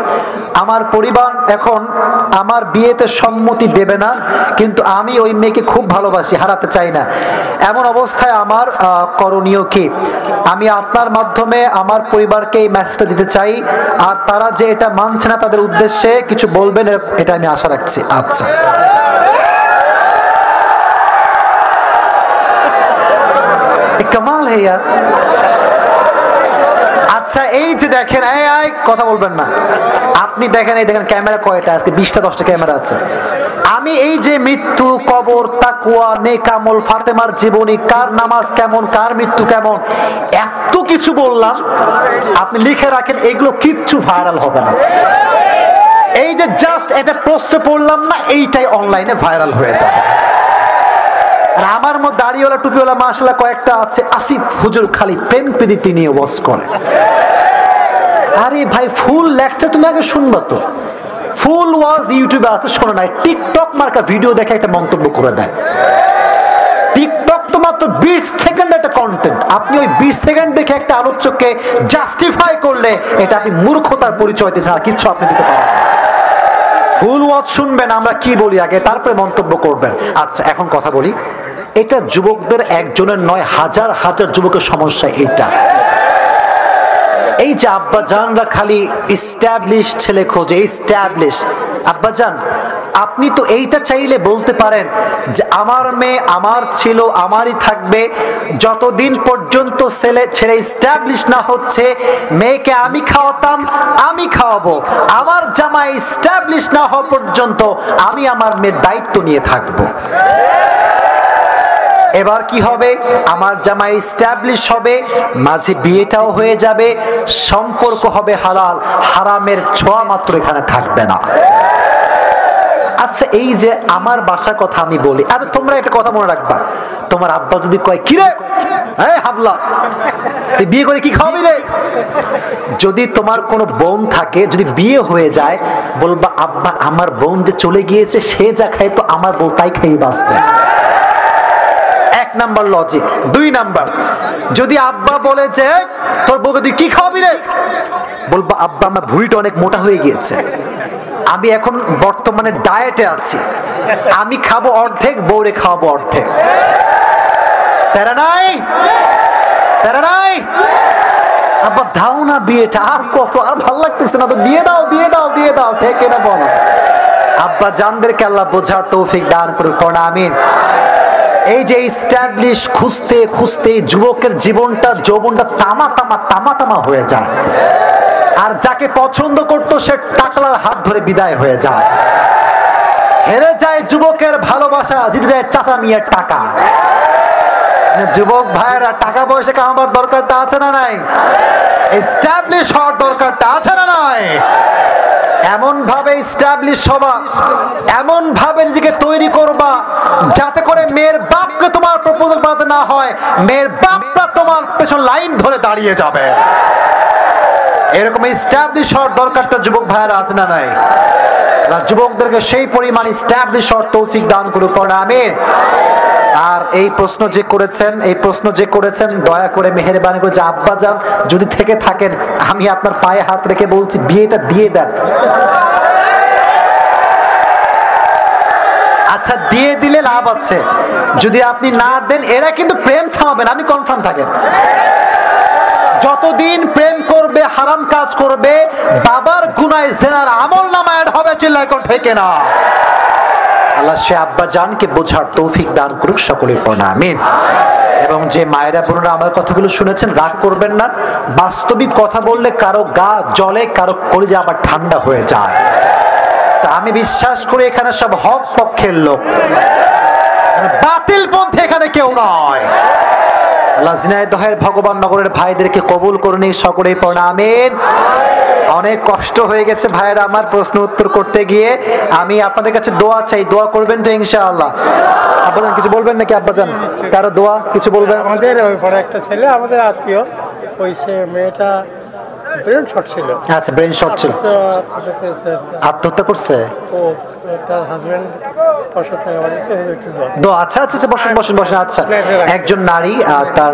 আমার পরিবার এখন আমার বিয়েতে সম্মতি দেবে না, কিন্তু আমি ওই মেয়েকে খুব ভালোবাসি, হারাতে চাই না। এমন অবস্থায় আমার করণীয় কি? আমি আপনার মাধ্যমে আমার পরিবারকে এই মেসেজটা দিতে চাই, আর তারা যে এটা মানছে না তাদের উদ্দেশ্যে কিছু বলবেন, এটা আমি আশা রাখছি। আচ্ছা, কামাল হে ইয়ার। আচ্ছা, এই যে দেখেন, কথা বলবেন না আপনি, দেখেন এই দেখেন ক্যামেরা কয়টা? আজকে 20টা-10টা ক্যামেরা আছে। আমি এই যে মৃত্যু, কবর, তাকওয়া, নেক আমল, ফাতেমার জীবনী, কার নামাজ কেমন, কার মৃত্যু কেমন, এত কিছু বললাম, আপনি লিখে রাখেন, এগুলো কিচ্ছু ভাইরাল হবে না। এই যে জাস্ট এটা প্রশ্ন পড়লাম না, এইটাই অনলাইনে ভাইরাল হয়ে যাবে। আর আমার মধ্যে দাড়িওয়ালা টুপিওয়ালা মাশাআল্লাহ কয়েকটা আছে, আসিফ হুজুর খালি প্রেম প্রীতি নিয়ে ওয়াজ করে। আরে ভাই, ফুল লেকচার তুমি আগে শুনবা তো। ফুল ওয়াজ ইউটিউবে আছে, শোনো না। টিকটক মার্কা ভিডিও দেখে একটা মন্তব্য করে দেয়। টিকটক তো মাত্র 20 সেকেন্ড একটা কন্টেন্ট, আপনি ওই 20 সেকেন্ড দেখে একটা আলোচককে জাস্টিফাই করলে এটা আপনি মূর্খতার পরিচয় দিচ্ছেন, আর কিচ্ছু আপনি দিতে পারেন। ফুল ওয়াজ শুনবেন আমরা কি বলি আগে, তারপরে মন্তব্য করবেন। আচ্ছা, এখন কথা বলি। এটা যুবকদের একজনের নয়, হাজার হাজার যুবকের সমস্যা এটা। এই যে আব্বাজানরা খালি এস্টাবলিশ ছেলে খোঁজে, এস্টাবলিশ। আব্বাজান, আপনি তো এইটা চাইলে বলতে পারেন যে আমার মেয়ে আমার ছিল, আমারই থাকবে, যতদিন পর্যন্ত ছেলে এস্টাবলিশ না হচ্ছে মেয়েকে আমি খাওয়াতাম, আমি খাওয়াবো, আমার জামাই এস্টাবলিশ না হওয়া পর্যন্ত আমি আমার মেয়ের দায়িত্ব নিয়ে থাকবো। এবার কি হবে? আমার জামাই এস্টাবলিশ হবে, মাঝে বিয়েটাও হয়ে যাবে, সম্পর্ক হবে হালাল, হারামের ছোঁয়া মাত্র এখানে থাকবে না। আচ্ছা, এই যে আমার বাসার কথা আমি বলি, আচ্ছা তোমরা একটা কথা মনে রাখবা, তোমার আব্বা যদি কয় কি রে হাবলা তুই বিয়ে করে কি খাওয়াবি রে, যদি তোমার কোনো বোন থাকে, যদি বিয়ে হয়ে যায়, বলবা আব্বা আমার বোন যে চলে গিয়েছে, সে যা খায় তো আমার বউ তাই খেয়ে বাঁচবে। এক নাম্বার লজিক। 2 নাম্বার, যদি আব্বা বলে যে তোর বউকে তুই কি খাওয়াবি রে, বলবা আব্বা আমার ভুঁড়িটা অনেক মোটা হয়ে গিয়েছে, আমি এখন বর্তমানে ডায়েটে আছি, আমি খাবো অর্ধেক, বউরে খাওয়াবো অর্ধেক। প্যারা নাই, প্যারা নাই। আব্বা দাও না বিয়েটা, আর কত, আর ভাল লাগতেছে না তো, দিয়ে দাও দিয়ে দাও দিয়ে দাও, ঠিক না বলো? আব্বা জানদেরকে আল্লাহ বোঝার তৌফিক দান করুক, পড়া আমিন। এই যে এস্টাবলিশ খুঁজতে খুঁজতে যুবকের জীবনটা, যৌবনটা তামা তামা তামা তামা হয়ে যায়, আর যাকে পছন্দ করতো সে টাকলার হাত ধরে বিদায় হয়ে যায়। হেরে যায় যুবকের ভালোবাসা, জিতে যায় চাচা মিয়ার টাকা। যুবক ভাইয়েরা, টাকা পয়সা কামাবার দরকারটা আছে না নাই? এস্টাবলিশ হওয়ার দরকারটা আছে না নাই? এমন ভাবে এস্টাবলিশ হবা, এমন ভাবে নিজেকে তৈরি করবা যাতে করে মেয়ের বাপকে তোমার প্রপোজাল পাঠাতে না হয়, মেয়ের বাপটা তোমার পেছন লাইন ধরে দাঁড়িয়ে যাবে। এরকম এস্টাবলিশ হওয়ার দরকারটা যুবক ভাইয়েরা আছে না নাই? যুবকদেরকে সেই পরিমাণ এস্টাবলিশ হওয়ার তৌফিক দান করুক, আমিন। আর এই প্রশ্ন যে করেছেন দয়া করে মেহেরবানি করে যে আব্বা যান যদি থেকে থাকেন, আমি আপনার পায়ে হাত রেখে বলছি বিয়েটা দিয়ে দেন। আচ্ছা, দিয়ে দিলে লাভ আছে, যদি আপনি না দেন এরা কিন্তু প্রেম থামাবেন, আপনি কনফার্ম থাকেন। যতদিন প্রেম করবে, হারাম কাজ করবে, বাবার গুনায় জেনার আমল নামা অ্যাড হবে। চিল্লায় কোন ঠিক না? আল্লাহ সে আব্বা জানকে বোঝার তৌফিক দান করুক, সকলের পর আমিন। এবং যে মায়েরা বোনেরা আমার কথাগুলো শুনেছেন, রাগ করবেন না। বাস্তবিক কথা বললে কারো গা জ্বলে, কারো কলিজা আবার ঠান্ডা হয়ে যায়। তা আমি বিশ্বাস করি এখানে সব হক পক্ষের লোক, বাতিল পন্থী এখানে কেউ নয়। আল্লাহ ঝিনাইদহের ভগবান নগরের ভাইদেরকে কবুল করুন, সকলেই পড় আমিন। অনেক কষ্ট হয়ে গেছে ভাইয়েরা আমার প্রশ্ন উত্তর করতে গিয়ে। আমি আপনাদের কাছে দোয়া চাই, দোয়া করবেন তো ইনশাআল্লাহ? আব্বাজান কিছু বলবেন নাকি? আব্বাজান কারো দোয়া কিছু বলবেন? আমাদের ওই পরে একটা ছেলে, আমাদের আত্মীয়, ওই সে মেয়েটা ব্রেন শট ছিল। আচ্ছা, ব্রেন শট ছিল, আত্মহত্যা করছে। তার হাজবেন্ড আচ্ছা আচ্ছা আচ্ছা, বসেন বসেন বসেন। আচ্ছা, একজন নারী তার,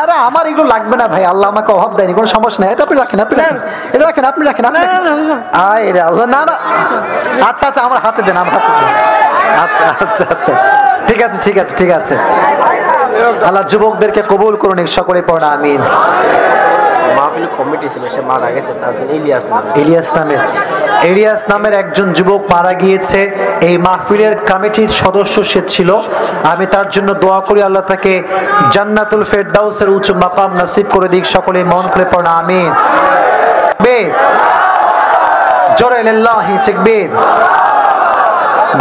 আরে আমার এগুলো লাগবে না ভাই, আল্লাহ আমাকে অভাব দেয়নি, কোনো সমস্যা নেই। এটা আপনি রাখেন, আপনি রাখেন, এটা রাখেন, আপনি রাখেন, আপনি আয় রে আল্লাহ, না না। আচ্ছা আচ্ছা, আমার হাতে দেন, আমার হাতে দেন। আচ্ছা আচ্ছা আচ্ছা, ঠিক আছে ঠিক আছে ঠিক আছে। আল্লাহ যুবকদেরকে কবুল করুন, সকলে পড়া আমিন। ইলিয়াস নামের একজন যুবক মারা গিয়েছে। এই মাহফিলের কমিটির সদস্য সে ছিল। আমি তার জন্য দোয়া করি আল্লাহ তাকে জান্নাতুল ফেরদাউসের উচ্চ মাকাম নসিব করে দিক, সকলে মন খুলে পড়া আমিন। জোরে লিল্লাহি তাকবীর।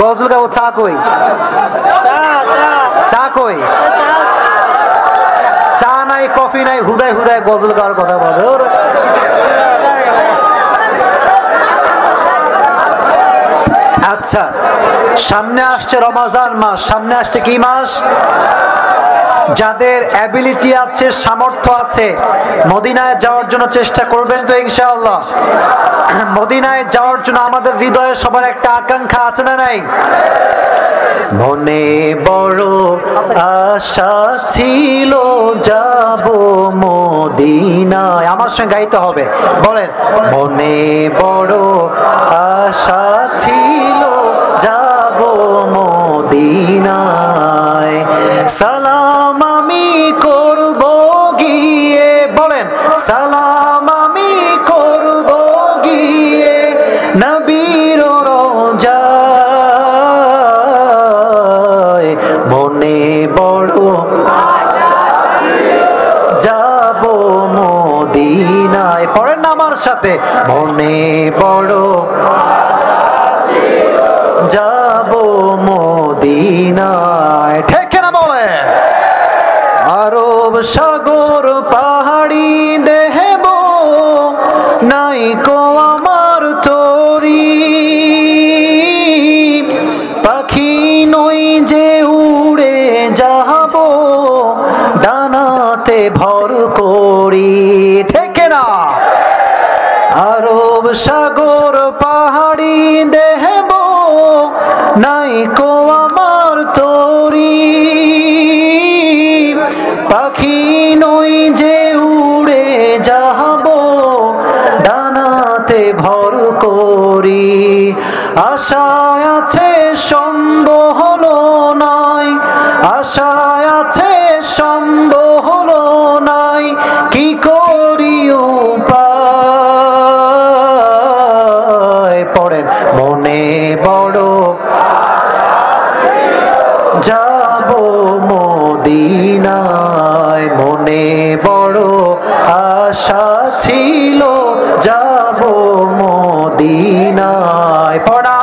গজল গাও, চা কই? চা কই? চা নাই, কফি নাই, হুদায় হুদায় গজল গাওয়ার কথা বলে। আচ্ছা, সামনে আসছে রমজান মাস, সামনে আসছে কি মাস? যাদের অ্যাবিলিটি আছে, সামর্থ্য আছে, মদিনায় যাওয়ার জন্য চেষ্টা করবেন তো ইনশাআল্লাহ? মদিনায় যাওয়ার জন্য আমাদের হৃদয়ে সবার একটা আকাঙ্ক্ষা আছে না নাই? মনে বড় আশা ছিল যাব মদিনায়। আমার সঙ্গে গাইতে হবে, বলেন। মনে বড় আশা ছিল যাব মদিনায়, সালাম আমি করব গিয়ে, বলেন। সালাম আমি করব গিয়ে নবীর রওজায়, মনে বড় যাব মদিনায়। পড়েন না আমার সাথে, মনে বড় যাব মদিনায়। ঠিক না বলে? আরব সাগর পাহাড়ি দেহব নাই কো আমার তরি, পাখি নই যে উড়ে যাব ডানাতে ভর করি। ঠিক না? আরব সাগর পাহাড়ি দেহব নাই কো আমার তরি, পাখি নই যে উড়ে যাব ডানাতে ভর করি। আশায় আছে সম্বল নাই, আশায় আছে সম্বল নাই, কি করি উপায়? পড়েন। মনে বড় যাব মদিনায়, মনে বড় আশা ছিল যাব মদিনায়। পড়া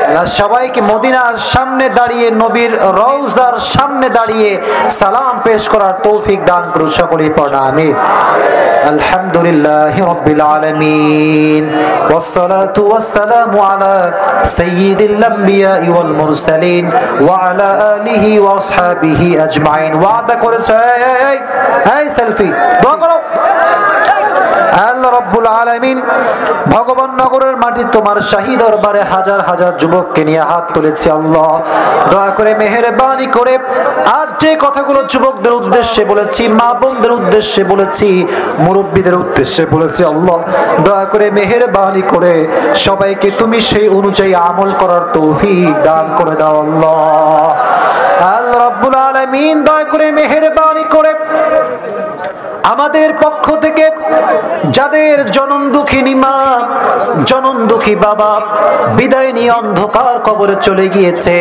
আল্লাহ সবাইকে মদিনার সামনে দাঁড়িয়ে নবীর রওজার সামনে দাঁড়িয়ে সালাম পেশ করার তৌফিক দান করুন, সকলেই পড়া আমিন। আলহামদুলিল্লাহি রাব্বিল আলামিন ওয়াসসালাতু ওয়াসসালামু আলা সাইয়্যিদিল আমবিয়াই ওয়াল মুরসালিন ওয়া আলা আলিহি ওয়া আসহাবিহি আজমাইন। ওয়াদা করেছে এই সেলফি দোয়া করো। আল্লাহ রাব্বুল আলামিন ভগবান নগরের মাটি তোমার শাহী দরবারে হাজার হাজার যুবককে নিয়ে হাত তুলেছি আল্লাহ, দয়া করে মেহেরবানি করে আজ যে কথাগুলো যুবকদের উদ্দেশ্যে বলেছি, মা বোনদের উদ্দেশ্যে বলেছি, মুরব্বীদের উদ্দেশ্যে বলেছি আল্লাহ, দয়া করে মেহেরবানি করে সবাইকে তুমি সেই অনুযায়ী আমল করার তৌফিক দান করে দাও আল্লাহ। আল্লাহ রাব্বুল আলামিন দয়া করে মেহেরবানি করে আমাদের পক্ষ থেকে যাদের জনন দুঃখিনী মা, জনন দুঃখী বাবা বিদায় নিয়ে অন্ধকার কবরে চলে গিয়েছে,